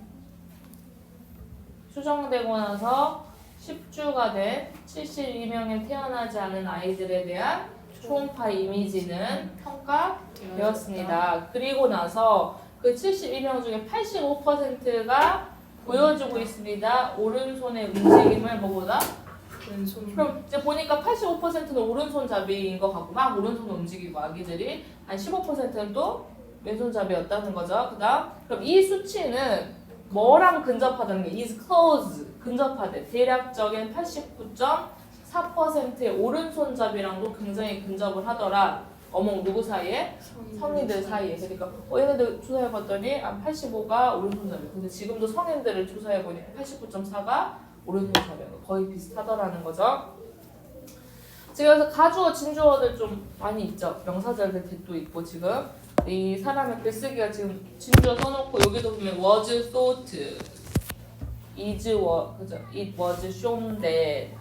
[SPEAKER 1] 수정되고 나서 10주가 된 72명의 태어나지 않은 아이들에 대한 초음파 이미지는 평가되었습니다. 그리고 나서 그 72명 중에 85%가 보여주고 있습니다. 오른손의 움직임을 뭐보다?
[SPEAKER 4] 왼손.
[SPEAKER 1] 그럼 이제 보니까 85%는 오른손잡이인 것 같고 막 오른손을 움직이고 아기들이 한 15%는 또 왼손잡이였다는 거죠. 그다음 그럼 이 수치는 뭐랑 근접하다는 게 is close 근접하대. 대략적인 89.4%의 오른손잡이랑도 굉장히 근접을 하더라. 어몽 누구 사이에? 성인들 사이에. 그러니까 얘네들 조사해봤더니 한 85가 오른손잡이. 근데 지금도 성인들을 조사해보니까 89.4가 오른손잡이가 거의 비슷하더라는 거죠. 지금 그래서 가주어, 진주어들 좀 많이 있죠. 명사절들 도 있고 지금 이 사람의 글쓰기가 지금 진주어 써놓고 여기도 보면 was thought, is 그죠? it was shown that.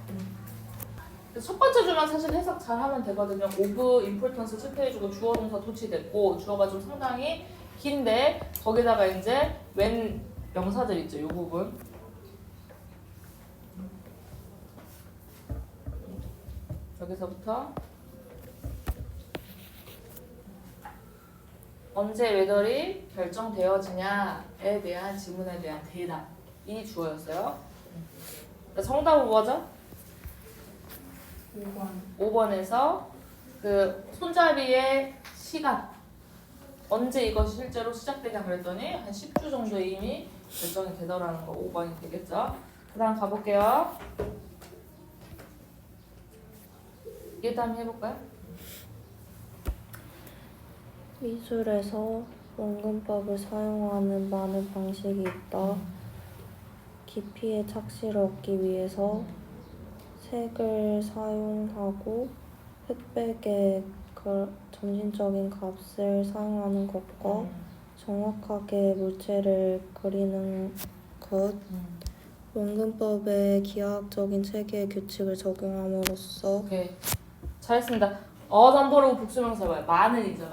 [SPEAKER 1] 첫 번째 줄만 사실 해석 잘 하면 되거든요. of importance 체크해주고 주어 동사 도치됐고 주어가 좀 상당히 긴데 거기다가 이제 when 명사들 있죠. 이 부분. 여기서부터 언제 외덜이 결정되어지냐에 대한 질문에 대한 대답이 주어였어요. 정답은 뭐죠? 5번에서 그 손잡이의 시간 언제 이것이 실제로 시작되냐 그랬더니 한 10주 정도에 이미 결정이 되더라는 거 5번이 되겠죠. 그 다음 가볼게요. 일단 해볼까요?
[SPEAKER 6] 미술에서 원근법을 사용하는 많은 방식이 있다. 깊이의 착시를 얻기 위해서 색을 사용하고 흑백의 점진적인 값을 사용하는 것과 정확하게 물체를 그리는 것, 원근법의 기하학적인 체계의 규칙을 적용함으로써
[SPEAKER 1] 오케이. 잘했습니다. 넘버로 복수명사 뭐야? 많은이죠.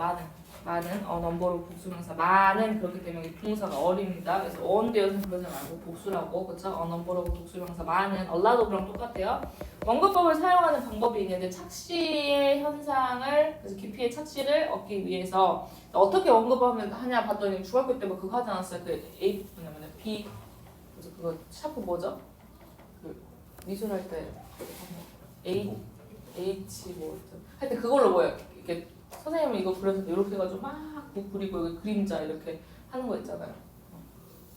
[SPEAKER 1] 많은 넘버로 복수명사 많은 그렇기 때문에 동사가 어립니다. 그래서 어인데요는 그러지 말고 복수라고 그렇죠? 넘버로 복수명사 많은 얼라도브랑 똑같아요. 원근법을 사용하는 방법이 있는데 착시의 현상을 그래서 깊이의 착시를 얻기 위해서 어떻게 원근법을 하냐 봤더니 중학교 때 뭐 그거 하지 않았어요? 그 A 뭐냐면 B 그래서 그거 샤프 뭐죠? 그 미술할 때 H 뭐 하여튼 그걸로 뭐예요? 이렇게 선생님은 이거 그려서 이렇게 해가지고 막 그리고 여기 그림자 이렇게 하는 거 있잖아요.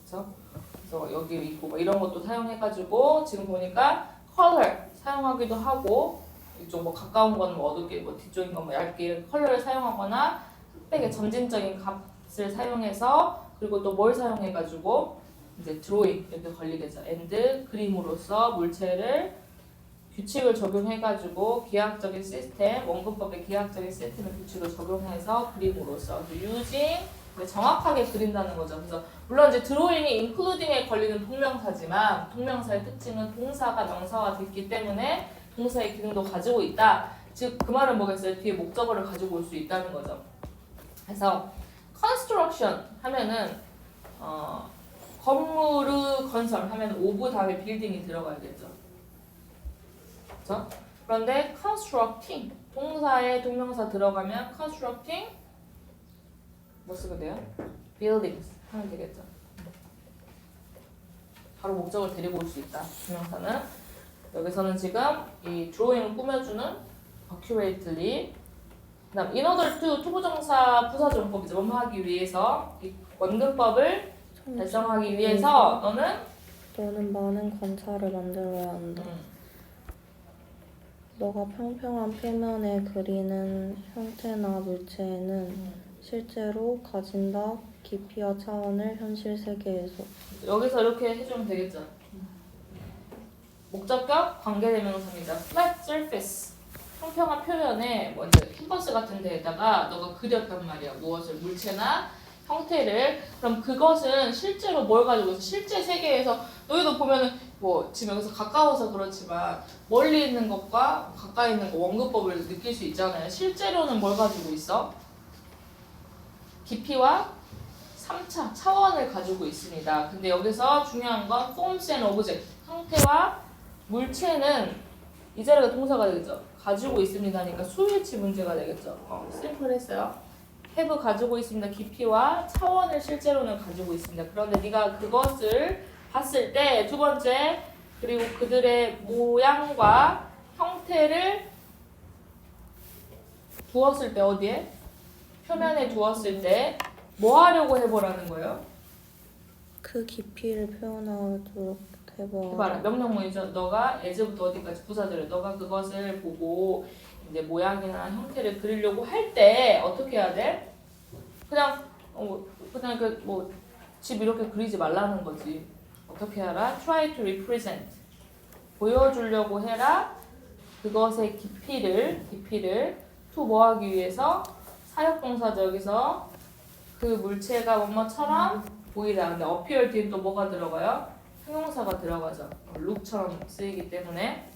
[SPEAKER 1] 그렇죠? 그래서 여기 있고 뭐 이런 것도 사용해가지고 지금 보니까 컬러 사용하기도 하고 이쪽 뭐 가까운 건 뭐 어둡게 뭐 뒤쪽인 건 뭐 얇게 컬러를 사용하거나 흑백의 점진적인 값을 사용해서 그리고 또 뭘 사용해가지고 이제 드로잉 이렇게 걸리겠죠. and 그림으로써 물체를 규칙을 적용해가지고 기하학적인 시스템, 원근법의 기하학적인 시스템의 규칙을 적용해서 그림으로써 using 정확하게 그린다는 거죠. 그래서 물론 이제 드로잉이 including에 걸리는 동명사지만 동명사의 특징은 동사가 명사화 됐기 때문에 동사의 기능도 가지고 있다. 즉 그 말은 뭐겠어요? 뒤에 목적어를 가지고 올 수 있다는 거죠. 그래서 construction 하면은 건물의 건설 하면 오브 다음에 빌딩이 들어가야겠죠. 그렇죠? 그런데 constructing 동사에 동명사 들어가면 constructing 뭐 쓰게 돼요? buildings 하면 되겠죠. 바로 목적을 데리고 올 수 있다. 동명사는 여기서는 지금 이 drawing을 꾸며주는 accurately. 그다음 in order to 투부정사 부사정법이죠. 뭐뭐 하기 위해서 이 원근법을 달성하기 위해서 너는
[SPEAKER 6] 많은 관찰을 만들어야 한다. 너가 평평한 표면에 그리는 형태나 물체는 실제로 가진다 깊이와 차원을 현실 세계에서.
[SPEAKER 1] 여기서 이렇게 해주면 되겠죠. 목적격 관계대명사입니다. flat surface 평평한 표면에 먼저 캔버스 같은 데에다가 너가 그렸단 말이야. 무엇을 물체나 형태를. 그럼 그것은 실제로 뭘 가지고 있어? 실제 세계에서 너희도 보면은 뭐 지금 여기서 가까워서 그렇지만 멀리 있는 것과 가까이 있는 거 원근법을 느낄 수 있잖아요. 실제로는 뭘 가지고 있어? 깊이와 3차 차원을 가지고 있습니다. 근데 여기서 중요한 건 forms and object 형태와 물체는 이 자리가 동사가 되겠죠. 가지고 있습니다니까 수일치 문제가 되겠죠. 심플했어요. have 가지고 있습니다. 깊이와 차원을 실제로는 가지고 있습니다. 그런데 네가 그것을 봤을 때 두 번째 그리고 그들의 모양과 형태를 두었을 때 어디에? 표면에 두었을 때 뭐 하려고 해보라는 거예요?
[SPEAKER 6] 그 깊이를 표현하도록 해봐.
[SPEAKER 1] 해봐라. 명령문이죠. 너가 as부터 어디까지 부사들을 너가 그것을 보고 이제 모양이나 형태를 그리려고 할 때 어떻게 해야 돼? 그냥 그 뭐 집 이렇게 그리지 말라는 거지. 어떻게 하라? Try to represent 보여주려고 해라. 그것의 깊이를 to 뭐 하기 위해서 사역동사죠. 여기서 그 물체가 뭐뭐처럼 보이라. 근데 appear 뒤에 또 뭐가 들어가요? 형용사가 들어가죠. look처럼 쓰이기 때문에.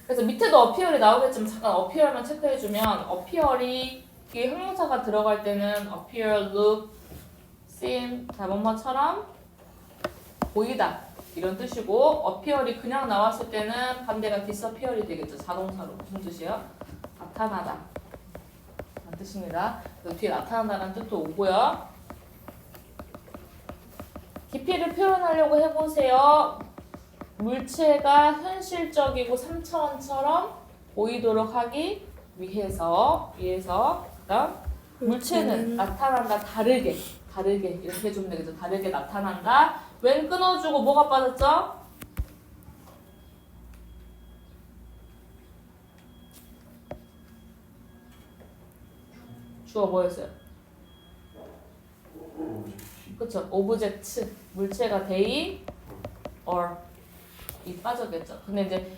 [SPEAKER 1] 그래서 밑에도 appear이 나오겠지만 잠깐 appear만 체크해주면 appear이 이 형용사가 들어갈 때는 appear, look, seem 다 뭐뭐처럼 보이다 이런 뜻이고 appear이 그냥 나왔을 때는 반대가 disappear이 되겠죠. 자동사로. 무슨 뜻이에요? 나타나다 라는 뜻입니다. 그래서 뒤에 나타난다는 뜻도 오고요. 깊이를 표현하려고 해보세요. 물체가 현실적이고 3차원처럼 보이도록 하기 위해서 그다음 물체는 나타난다 다르게 이렇게 해주면 되겠죠. 다르게 나타난다. 웬 끊어주고 뭐가 빠졌죠? 주어 뭐였어요? 그쵸? 오브젝트 물체가 they or 이 빠졌겠죠. 근데 이제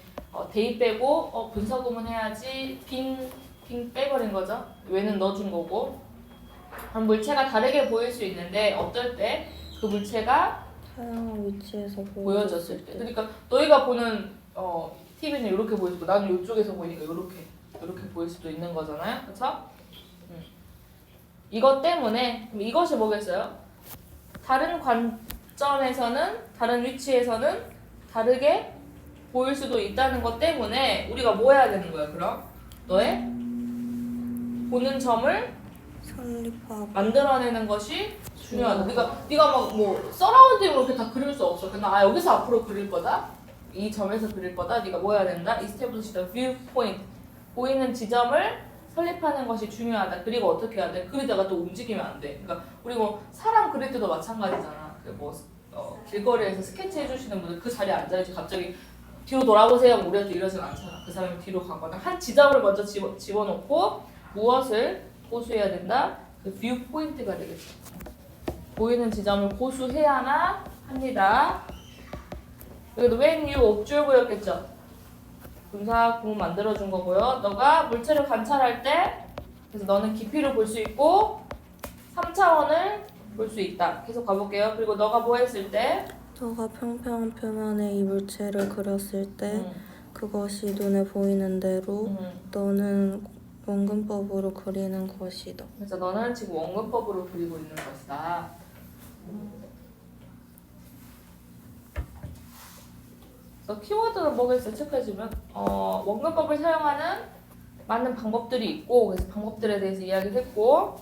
[SPEAKER 1] they 빼고 분사구문 해야지 빙 빼버린 거죠. 왜는 넣어준 거고. 그럼 물체가 다르게 보일 수 있는데 어떨 때? 그 물체가
[SPEAKER 6] 다양한 위치에서
[SPEAKER 1] 보여졌을 때. 그러니까 너희가 보는 TV는 이렇게 보일 수도 나는 이쪽에서 보이니까 이렇게 보일 수도 있는 거잖아요. 그렇죠? 이것 때문에 그럼 이것이 뭐겠어요? 다른 관점에서는 다른 위치에서는 다르게 보일 수도 있다는 것 때문에 우리가 뭐 해야 되는 거야? 그럼 너의 보는 점을
[SPEAKER 6] 설립하고
[SPEAKER 1] 만들어내는 것이 중요하다. 그러니까 네가 막 뭐 서라운딩으로 이렇게 다 그릴 수 없어. 그냥 여기서 앞으로 그릴 거다. 이 점에서 그릴 거다. 네가 뭐 해야 된다? Establish the viewpoint. 보이는 지점을 설립하는 것이 중요하다. 그리고 어떻게 해야 돼? 그리다가 또 움직이면 안 돼. 그러니까 우리 뭐 사람 그릴 때도 마찬가지잖아. 길거리에서 스케치 해주시는 분들 그 자리에 앉아있지 갑자기 뒤로 돌아보세요. 우리한테 이러진 않잖아. 그 사람이 뒤로 가거나 한 지점을 먼저 집어넣고 무엇을 고수해야 된다? 그 뷰 포인트가 되겠죠. 보이는 지점을 고수해야만 합니다. 여기도 when you observe였겠죠. 분사 구문 만들어준 거고요. 너가 물체를 관찰할 때 그래서 너는 깊이를 볼 수 있고 3차원을 볼 수 있다. 계속 가볼게요. 그리고 너가 뭐 했을 때
[SPEAKER 6] 너가 평평한 표면에 이 물체를 그렸을 때 그 그것이 눈에 보이는 대로 너는 원근법으로 그리는 것이다.
[SPEAKER 1] 그래서 너는 지금 원근법으로 그리고 있는 것이다. 그래서 키워드는 뭐겠어요? 체크해주면 원근법을 사용하는 많은 방법들이 있고 그래서 방법들에 대해서 이야기를 했고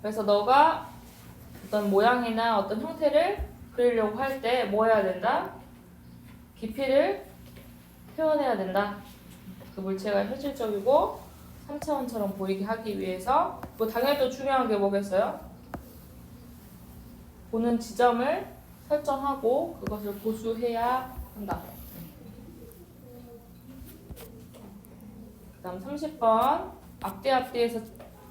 [SPEAKER 1] 그래서 너가 어떤 모양이나 어떤 형태를 그리려고 할 때 뭐 해야 된다? 깊이를 표현해야 된다. 그 물체가 현실적이고 3차원처럼 보이게 하기 위해서 뭐 당연히 또 중요한 게 뭐겠어요? 보는 지점을 설정하고 그것을 고수해야 한다. 그 다음 30번 앞뒤에서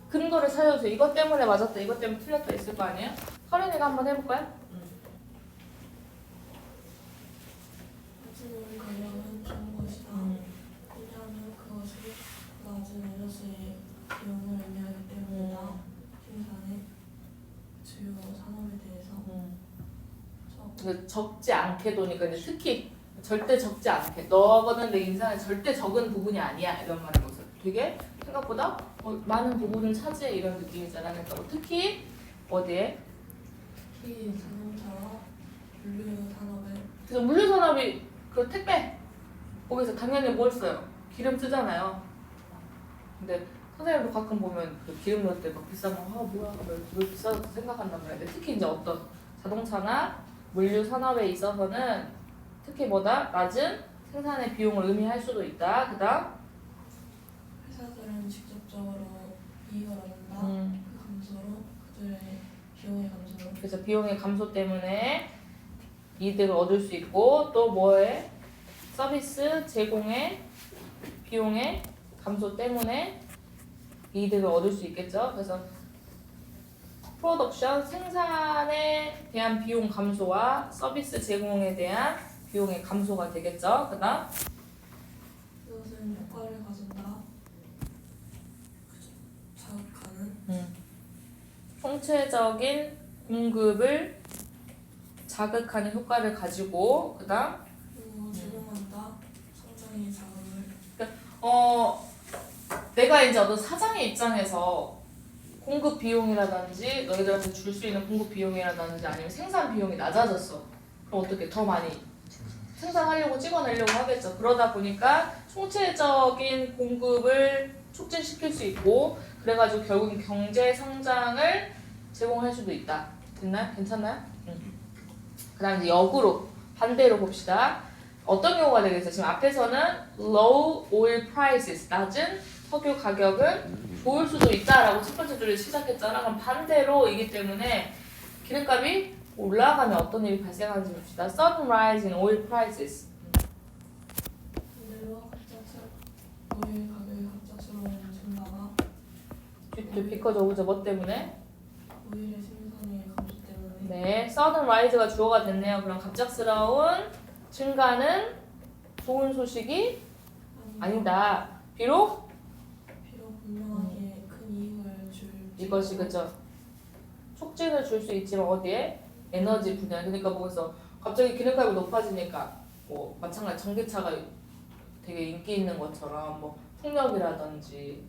[SPEAKER 1] 근거를 찾아주세요. 이것 때문에 맞았다, 이것 때문에 틀렸다 있을 거 아니에요? 서린이가 한번 해볼까요?
[SPEAKER 7] 낮은 가격은 좋은 것이다. 왜냐하면 그것이 낮은 에너지 비용을 의미하기 때문이다. 생산의 주요 산업에 대해서
[SPEAKER 1] 적지 않게 도니까 이제 특히 절대 적지 않게 너거는 내 인생에 절대 적은 부분이 아니야 이런 말인 거죠. 되게 생각보다 많은 부분을 차지해 이런 느낌이잖아. 그러니까 뭐 특히 어디에?
[SPEAKER 7] 특히 자동차와 물류 산업에
[SPEAKER 1] 그래서 물류 산업이 그 택배 거기서 당연히 뭘 써요? 기름 쓰잖아요. 근데 선생님도 가끔 보면 그 기름 넣을 때 막 비싼 거 뭐야 왜 비싸서 생각한단 말이야. 근데 특히 이제 어떤 자동차나 물류 산업에 있어서는 특히 보다 낮은 생산의 비용을 의미할 수도 있다. 그다음
[SPEAKER 7] 회사들은 직접적으로 이익을 얻는다. 그 감소로 그들의 비용의 감소로
[SPEAKER 1] 그래서 비용의 감소 때문에 이득을 얻을 수 있고 또 뭐에 서비스 제공의 비용의 감소 때문에 이득을 얻을 수 있겠죠. 그래서 프로덕션 생산에 대한 비용 감소와 서비스 제공에 대한 비용의 감소가 되겠죠. 그다음
[SPEAKER 7] 이것은 효과를 가진다. 자극하는
[SPEAKER 1] 총체적인 공급을 자극하는 효과를 가지고 그다음
[SPEAKER 7] 그리고 제공한다. 성장의 자극을
[SPEAKER 1] 내가 이제 어떤 사장의 입장에서 공급 비용이라든지 너희들한테 줄 수 있는 공급 비용이라든지 아니면 생산 비용이 낮아졌어. 그럼 어떻게 더 많이 생산하려고 찍어내려고 하겠죠. 그러다 보니까 총체적인 공급을 촉진시킬 수 있고 그래가지고 결국은 경제 성장을 제공할 수도 있다. 됐나요? 괜찮나요? 그 다음 이제 역으로 반대로 봅시다. 어떤 경우가 되겠어요? 지금 앞에서는 low oil prices, 낮은 석유 가격은 좋을 수도 있다라고 첫 번째 줄을 시작했잖아. 그럼 반대로이기 때문에 기름값이 올라가면 어떤 일이 발생하는지 봅시다. Sudden rise in oil prices.
[SPEAKER 7] 반대로 오일 가격이 갑작스러운 증가가
[SPEAKER 1] because of 뭐 때문에?
[SPEAKER 7] 오일의 생산의 감소 때문에
[SPEAKER 1] 네, sudden rise가 주어가 됐네요. 그럼 갑작스러운 증가는 좋은 소식이 아니다. 비록
[SPEAKER 7] 분명하게 큰 이익을 줄
[SPEAKER 1] 이것이 그죠. 촉진을 줄 수 있지만 어디에? 에너지 분야. 그러니까 뭐겠어? 갑자기 기름값이 높아지니까 뭐 마찬가지 전기차가 되게 인기 있는 것처럼 뭐 풍력이라든지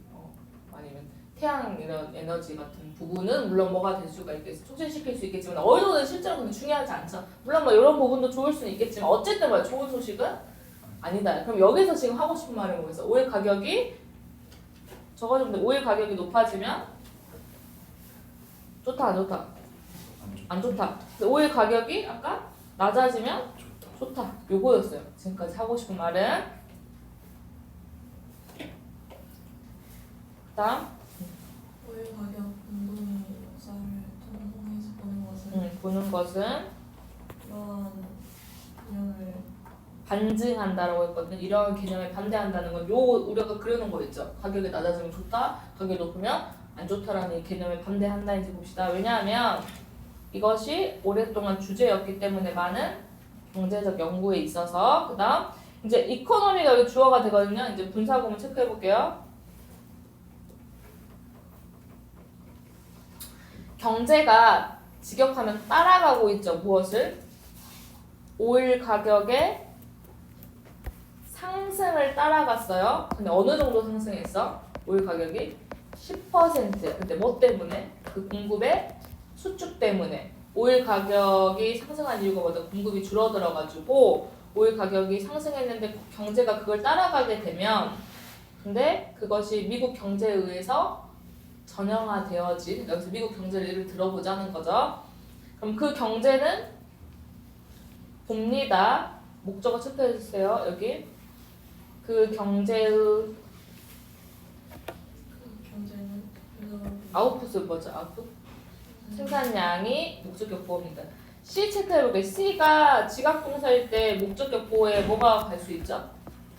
[SPEAKER 1] 아니면 태양 이런 에너지 같은 부분은 물론 뭐가 될 수가 있겠어. 촉진시킬 수 있겠지만 어느 정도는 실제로 근데 중요하지 않죠. 물론 뭐 이런 부분도 좋을 수는 있겠지만 어쨌든 뭐 좋은 소식은 아니다. 그럼 여기서 지금 하고 싶은 말은 뭐겠어? 오일 가격이 적어주면 오일 가격이 높아지면 좋다 안 좋다? 안 좋다. 근데 오일 가격이 아까 낮아지면 좋다. 요거였어요. 지금까지 하고 싶은 말은. 그다음
[SPEAKER 7] 오일 가격 운동의 역사를 통해서
[SPEAKER 1] 보는 것은
[SPEAKER 7] 이러한 개념을
[SPEAKER 1] 반증한다라고 했거든요. 이런 개념에 반대한다는 건 요 우리가 그려놓은 거 있죠. 가격이 낮아지면 좋다, 가격이 높으면 안 좋다라는 개념에 반대한다인지 봅시다. 왜냐하면 이것이 오랫동안 주제였기 때문에 많은 경제적 연구에 있어서. 그 다음 이제 이코노미가 여기 주어가 되거든요. 이제 분사구문 체크해 볼게요. 경제가 직역하면 따라가고 있죠. 무엇을? 오일 가격의 상승을 따라갔어요. 근데 어느 정도 상승했어? 오일 가격이 10%. 근데 뭐 때문에? 그 공급의 수축 때문에. 오일 가격이 상승한 이유가 뭐다? 공급이 줄어들어가지고 오일 가격이 상승했는데 경제가 그걸 따라가게 되면 근데 그것이 미국 경제에 의해서 전형화되어진 여기서 미국 경제를 예를 들어보자는 거죠. 그럼 그 경제는 봅니다. 목적어 체크해주세요. 여기 그 경제의
[SPEAKER 7] 경제는
[SPEAKER 1] 아웃풋은 뭐죠? 아웃풋? 생산량이 목적격 보호입니다. C 체크해볼게요. C가 지각동사일 때 목적격 보호에 뭐가 갈 수 있죠?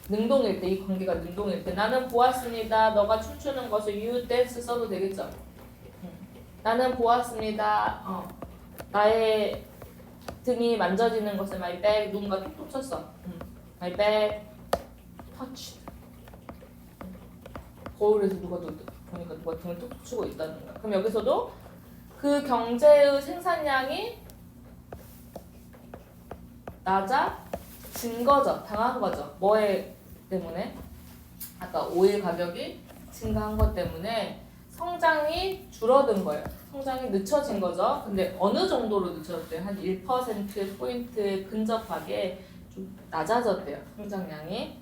[SPEAKER 1] 능동일 때, 이 관계가 능동일 때 나는 보았습니다. 너가 춤추는 것을 you dance 써도 되겠죠? 나는 보았습니다. 나의 등이 만져지는 것을 my back 누군가 톡톡 쳤어. my back touched. 거울에서 누가 보니까 누가 등을 톡톡 치고 있다는 거야. 그럼 여기서도 그 경제의 생산량이 낮아진 거죠. 당한 거죠. 뭐에 때문에? 아까 오일 가격이 증가한 것 때문에 성장이 줄어든 거예요. 성장이 늦춰진 거죠. 근데 어느 정도로 늦춰졌대요? 한 1%포인트에 근접하게 좀 낮아졌대요. 성장량이.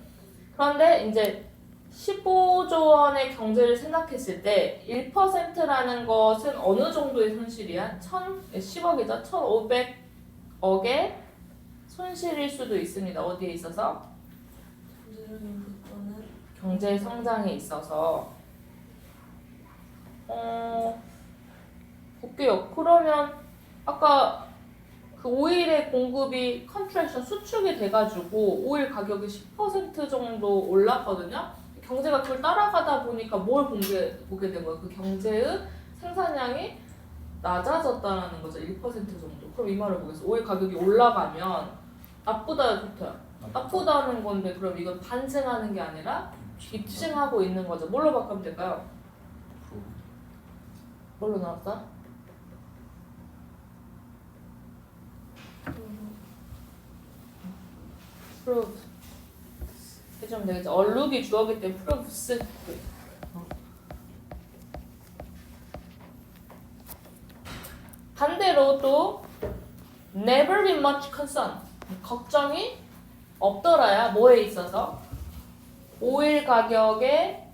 [SPEAKER 1] 그런데 이제 15조 원의 경제를 생각했을 때 1%라는 것은 어느 정도의 손실이야? 10억이죠? 1,500억의 손실일 수도 있습니다. 어디에 있어서?
[SPEAKER 7] 경제적인 부분은
[SPEAKER 1] 경제 성장에 있어서 볼게요. 그러면 아까 그 오일의 공급이 컨트랙션 수축이 돼가지고 오일 가격이 10% 정도 올랐거든요. 경제가 그걸 따라가다 보니까 뭘 보게 된 거예요? 그 경제의 생산량이 낮아졌다는 거죠. 1% 정도. 그럼 이 말을 보겠어. 오일 가격이 올라가면 나쁘다 좋다. 나쁘다는 건데 그럼 이건 반증하는 게 아니라 입증하고 있는 거죠. 뭘로 바꾸면 될까요? 뭘로 나왔어? prove 해주면 되겠죠. 얼룩이 주어기 때문에 proves. 반대로 또 never be much concern. 걱정이 없더라야 뭐에 있어서? 오일 가격의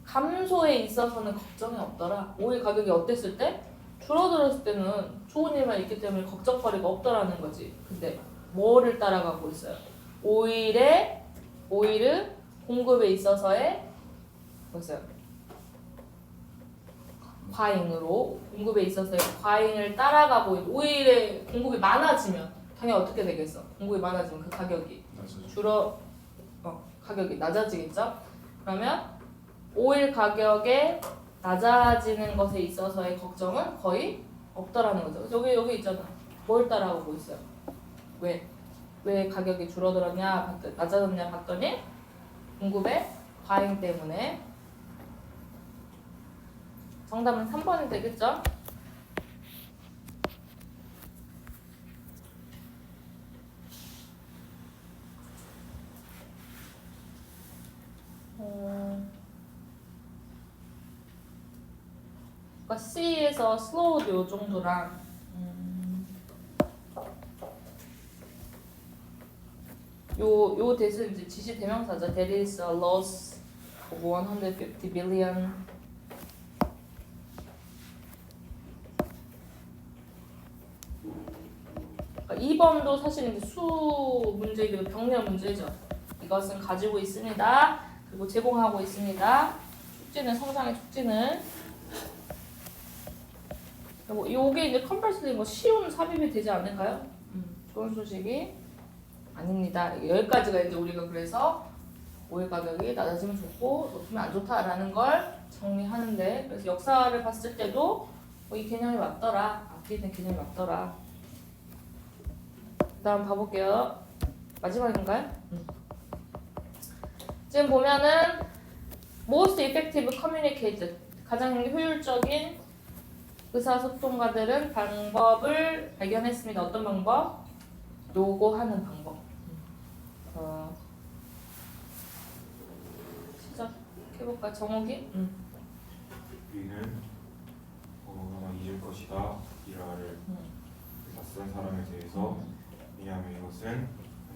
[SPEAKER 1] 감소에 있어서는 걱정이 없더라. 오일 가격이 어땠을 때? 줄어들었을 때는 좋은 일만 있기 때문에 걱정거리가 없더라는 거지. 근데 뭐를 따라가고 있어요? 오일의 공급에 있어서의 뭐였어요? 과잉으로 공급에 있어서의 과잉을 따라가고 있는 오일의 공급이 많아지면 당연히 어떻게 되겠어? 공급이 많아지면 그 가격이 가격이 낮아지겠죠? 그러면 오일 가격의 낮아지는 것에 있어서의 걱정은 거의 없더라는 거죠. 여기 있잖아. 뭘 따라가고 있어요? 왜 가격이 줄어들었냐, 낮아졌냐 봤더니 공급의 과잉 때문에. 정답은 3번이 되겠죠? 그러니까 C에서 slowed 요 정도랑 요 대신 이제 지시 대명사죠. There is a loss of 150 billion. 그러니까 2번도 사실 이제 수 문제이고 병렬 문제죠. 이것은 가지고 있습니다. 그리고 제공하고 있습니다. 촉진은 성장의 촉진을. 요게 이제 컴펄스리 쉬운 삽입이 되지 않을까요? 좋은 소식이 아닙니다. 여기까지가 이제 우리가 그래서 오일 가격이 낮아지면 좋고 높으면 안 좋다라는 걸 정리하는데, 그래서 역사를 봤을 때도 이 개념이 맞더라. 앞에 있는 개념이 맞더라. 다음 봐볼게요. 마지막인가요? 지금 보면은 most effective communicator, 가장 효율적인 의사소통가들은 방법을 발견했습니다. 어떤 방법? 요구하는 방법. 시작해볼까? 정욱이?
[SPEAKER 5] 우리는 아마 잊을 것이다. 이라를 낯선 사람에 대해서 왜냐하면 이것은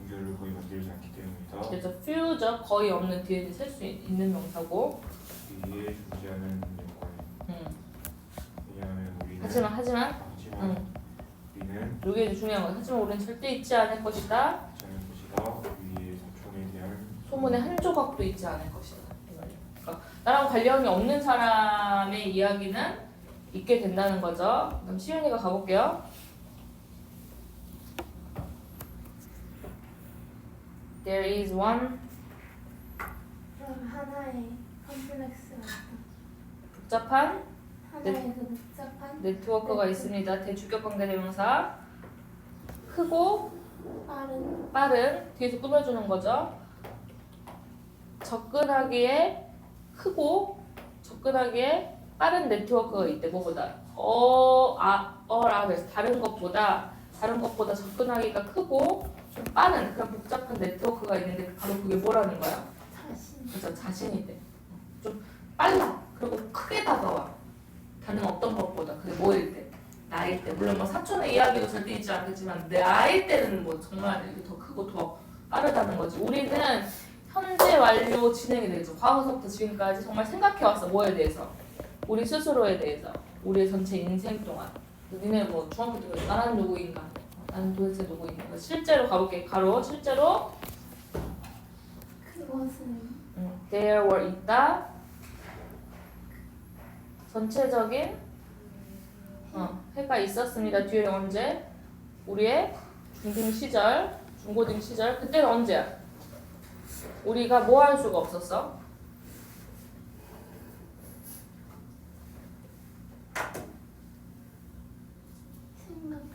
[SPEAKER 5] 연결을 거의 만들지 않기 때문이다.
[SPEAKER 1] 그래서 few죠. 거의 없는 뒤에 셀 수 있는 명사고.
[SPEAKER 5] 우리의 존재하는 요건. 왜냐하면 우리는
[SPEAKER 1] 하지만
[SPEAKER 5] 우리는
[SPEAKER 1] 이게 이제 중요한 거예요. 하지만 우리는 절대 잊지 않을 것이다.
[SPEAKER 5] 잊지 않을 것이다. 우리의 사촌에 대한
[SPEAKER 1] 소문의 한 조각도 잊지 않을 것이다. 이 말이에요. 그러니까 나랑 관련이 없는 사람의 이야기는 잊게 된다는 거죠. 그럼 시윤이가 가볼게요. There is one
[SPEAKER 2] 그럼 하나의 컴플렉스 같은
[SPEAKER 1] 복잡한
[SPEAKER 2] 하나의 그 복잡한
[SPEAKER 1] 네트워크가 있습니다. 대주격 관계대명사. 크고 빠른 뒤에서 꾸며주는 거죠. 접근하기에 크고 접근하기에 빠른 네트워크가 있대. 뭐보다 그래서 다른 것보다 접근하기가 크고 좀 빠른 그런 복잡한 네트워크가 있는데 바로 그게 뭐라는 거야?
[SPEAKER 2] 자신
[SPEAKER 1] 그래서 자신이 좀 빨라. 그리고 크게 다가와. 다른 어떤 것보다. 그게 뭐일 때? 나일 때. 물론 뭐 사촌의 이야기도 절대 있지 않겠지만 나일 때는 뭐 정말 이렇게 더 크고 더 빠르다는 거지. 우리는 현재 완료 진행이 되죠. 과거서부터 지금까지 정말 생각해왔어. 뭐에 대해서? 우리 스스로에 대해서. 우리의 전체 인생 동안. 니네 뭐 중학교 때 나는 누구인가? 나는 도대체 누구인가? 실제로 가볼게. 가로. 실제로
[SPEAKER 2] 그것은
[SPEAKER 1] there were 있다. 전체적인 해가 있었습니다. 뒤에 언제? 우리의 중등 시절, 중고등 시절. 그때는 언제야? 우리가 뭐 할 수가 없었어?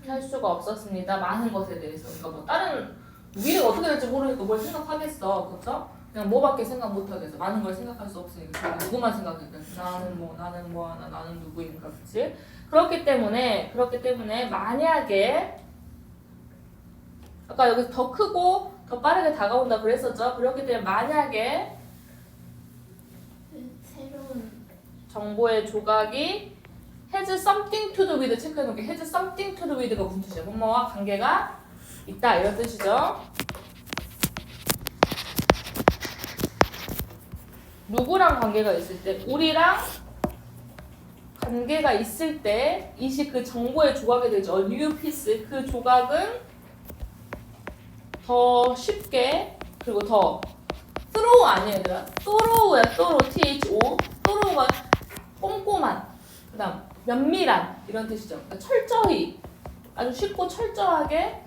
[SPEAKER 1] 할 수가 없었습니다. 많은 것에 대해서. 그러니까 뭐 다른 미래가 어떻게 될지 모르니까 뭘 생각하겠어. 그렇죠? 그냥 뭐밖에 생각 못 하겠어. 많은 걸 생각할 수 없으니까. 누구만 생각할까? 나는 뭐 하나, 나는 누구인가, 그렇지? 그렇기 때문에 만약에 아까 여기서 더 크고 더 빠르게 다가온다 그랬었죠. 그렇기 때문에 만약에
[SPEAKER 2] 새로운
[SPEAKER 1] 정보의 조각이 has something to do with 체크해놓을게. has something to do with가 무슨 뜻이야? 뭐뭐와 관계가 있다 이런 뜻이죠. 누구랑 관계가 있을 때, 우리랑 관계가 있을 때 이시 그 정보의 조각이 되죠. new piece. 그 조각은 더 쉽게 그리고 더 thorough 아니에요 얘들아. thorough야. thorough. THO. thorough가 꼼꼼한. 그 다음 면밀한 이런 뜻이죠. 그러니까 철저히 아주 쉽고 철저하게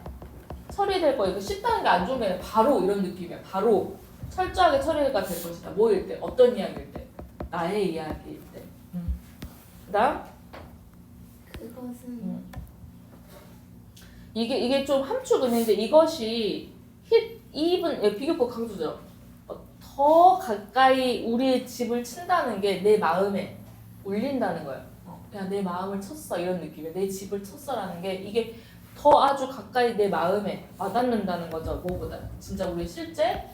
[SPEAKER 1] 처리될 거예요. 쉽다는 게 안 좋은 게 아니라 바로 이런 느낌이야. 바로 철저하게 처리가 될 것이다. 뭐일 때? 어떤 이야기일 때? 나의 이야기일 때. 그 다음
[SPEAKER 2] 그것은
[SPEAKER 1] 이게 좀 함축 은혜인데 이것이 비교법 강조죠. 더 가까이 우리의 집을 친다는 게 내 마음에 울린다는 거예요. 야, 내 마음을 쳤어 이런 느낌이야. 내 집을 쳤어라는 게 이게 더 아주 가까이 내 마음에 와닿는다는 거죠. 뭐보다 진짜 우리 실제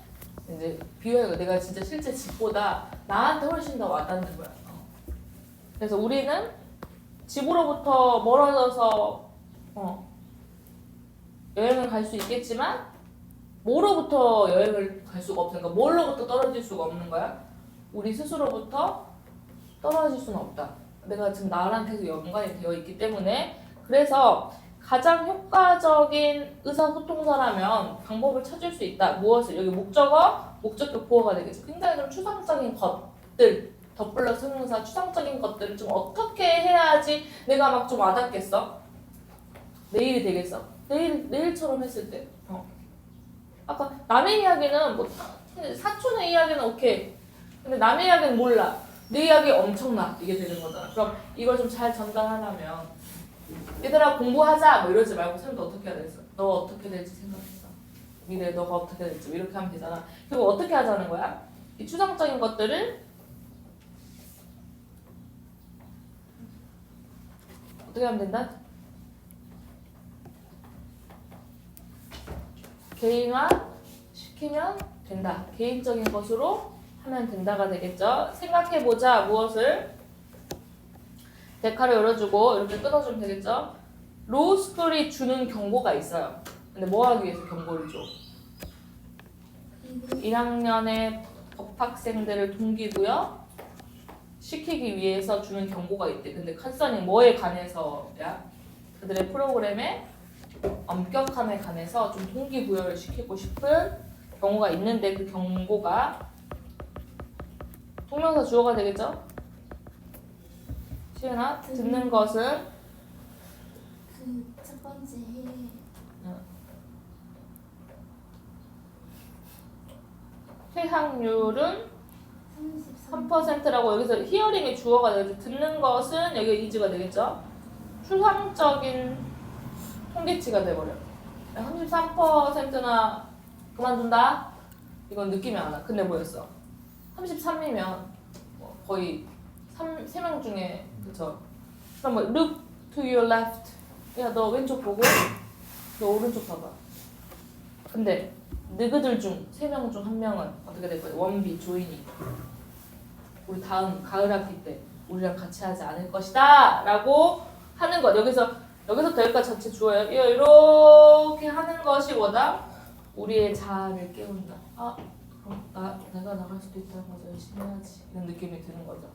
[SPEAKER 1] 이제 비유해서 내가 진짜 실제 집보다 나한테 훨씬 더 와닿는 거야. 그래서 우리는 집으로부터 멀어져서 여행을 갈 수 있겠지만 뭐로부터 여행을 갈 수가 없으니까 뭘로부터 떨어질 수가 없는 거야? 우리 스스로부터 떨어질 수는 없다. 내가 지금 나랑 계속 연관이 되어 있기 때문에. 그래서 가장 효과적인 의사소통사라면 방법을 찾을 수 있다. 무엇을? 여기 목적어, 목적격 보어가 되겠죠. 굉장히 좀 추상적인 것들, 더 플러스 형용사 추상적인 것들을 좀 어떻게 해야지 내가 막 좀 와닿겠어? 내일이 되겠어. 내일처럼 했을 때. 아까 남의 이야기는 뭐 사촌의 이야기는 오케이. 근데 남의 이야기는 몰라. 내 이야기 엄청나. 이게 되는 거잖아. 그럼 이걸 좀 잘 전달하려면 얘들아 공부하자 뭐 이러지 말고 선생님도 어떻게 해야 되겠어? 너 어떻게 될지 생각했어. 미래 너가 어떻게 될지 이렇게 하면 되잖아. 그리고 어떻게 하자는 거야? 이 추상적인 것들을 어떻게 하면 된다? 개인화 시키면 된다. 개인적인 것으로 하면 된다가 되겠죠. 생각해보자. 무엇을? 데카를 열어주고 이렇게 끊어주면 되겠죠. 로스쿨이 주는 경고가 있어요. 근데 뭐 하기 위해서 경고를 줘? 1학년의 법학생들을 동기부여 시키기 위해서 주는 경고가 있대. 근데 컨서닝 뭐에 관해서야? 그들의 프로그램의 엄격함에 관해서 좀 동기부여를 시키고 싶은 경우가 있는데 그 경고가 동명사 주어가 되겠죠? 시은아, 듣는 것은
[SPEAKER 2] 그 첫 번째
[SPEAKER 1] 퇴학률은
[SPEAKER 2] 33.
[SPEAKER 1] 3%라고 여기서 히어링이 주어가 되겠죠. 듣는 것은 여기 이즈가 되겠죠. 추상적인 통계치가 돼버려. 33%나 그만둔다? 이건 느낌이 안 와. 근데 뭐였어? 33이면 거의 3명 중에 그쵸? 그럼 뭐 look to your left. 야 너 왼쪽 보고 너 오른쪽 봐봐. 근데 너희들 중 3명 중 1명은 어떻게 될 거야? 원비 조인이 우리 다음 가을 학기 때 우리랑 같이 하지 않을 것이다 라고 하는 것. 여기서부터 여기까지 전체 주어요. 이렇게 하는 것이 뭐다? 우리의 자아를 깨운다. 아 그럼 내가 나갈 수도 있다. 맞아, 열심히 해야지. 이런 느낌이 드는 거죠.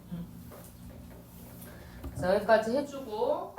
[SPEAKER 1] 그래서 여기까지 해주고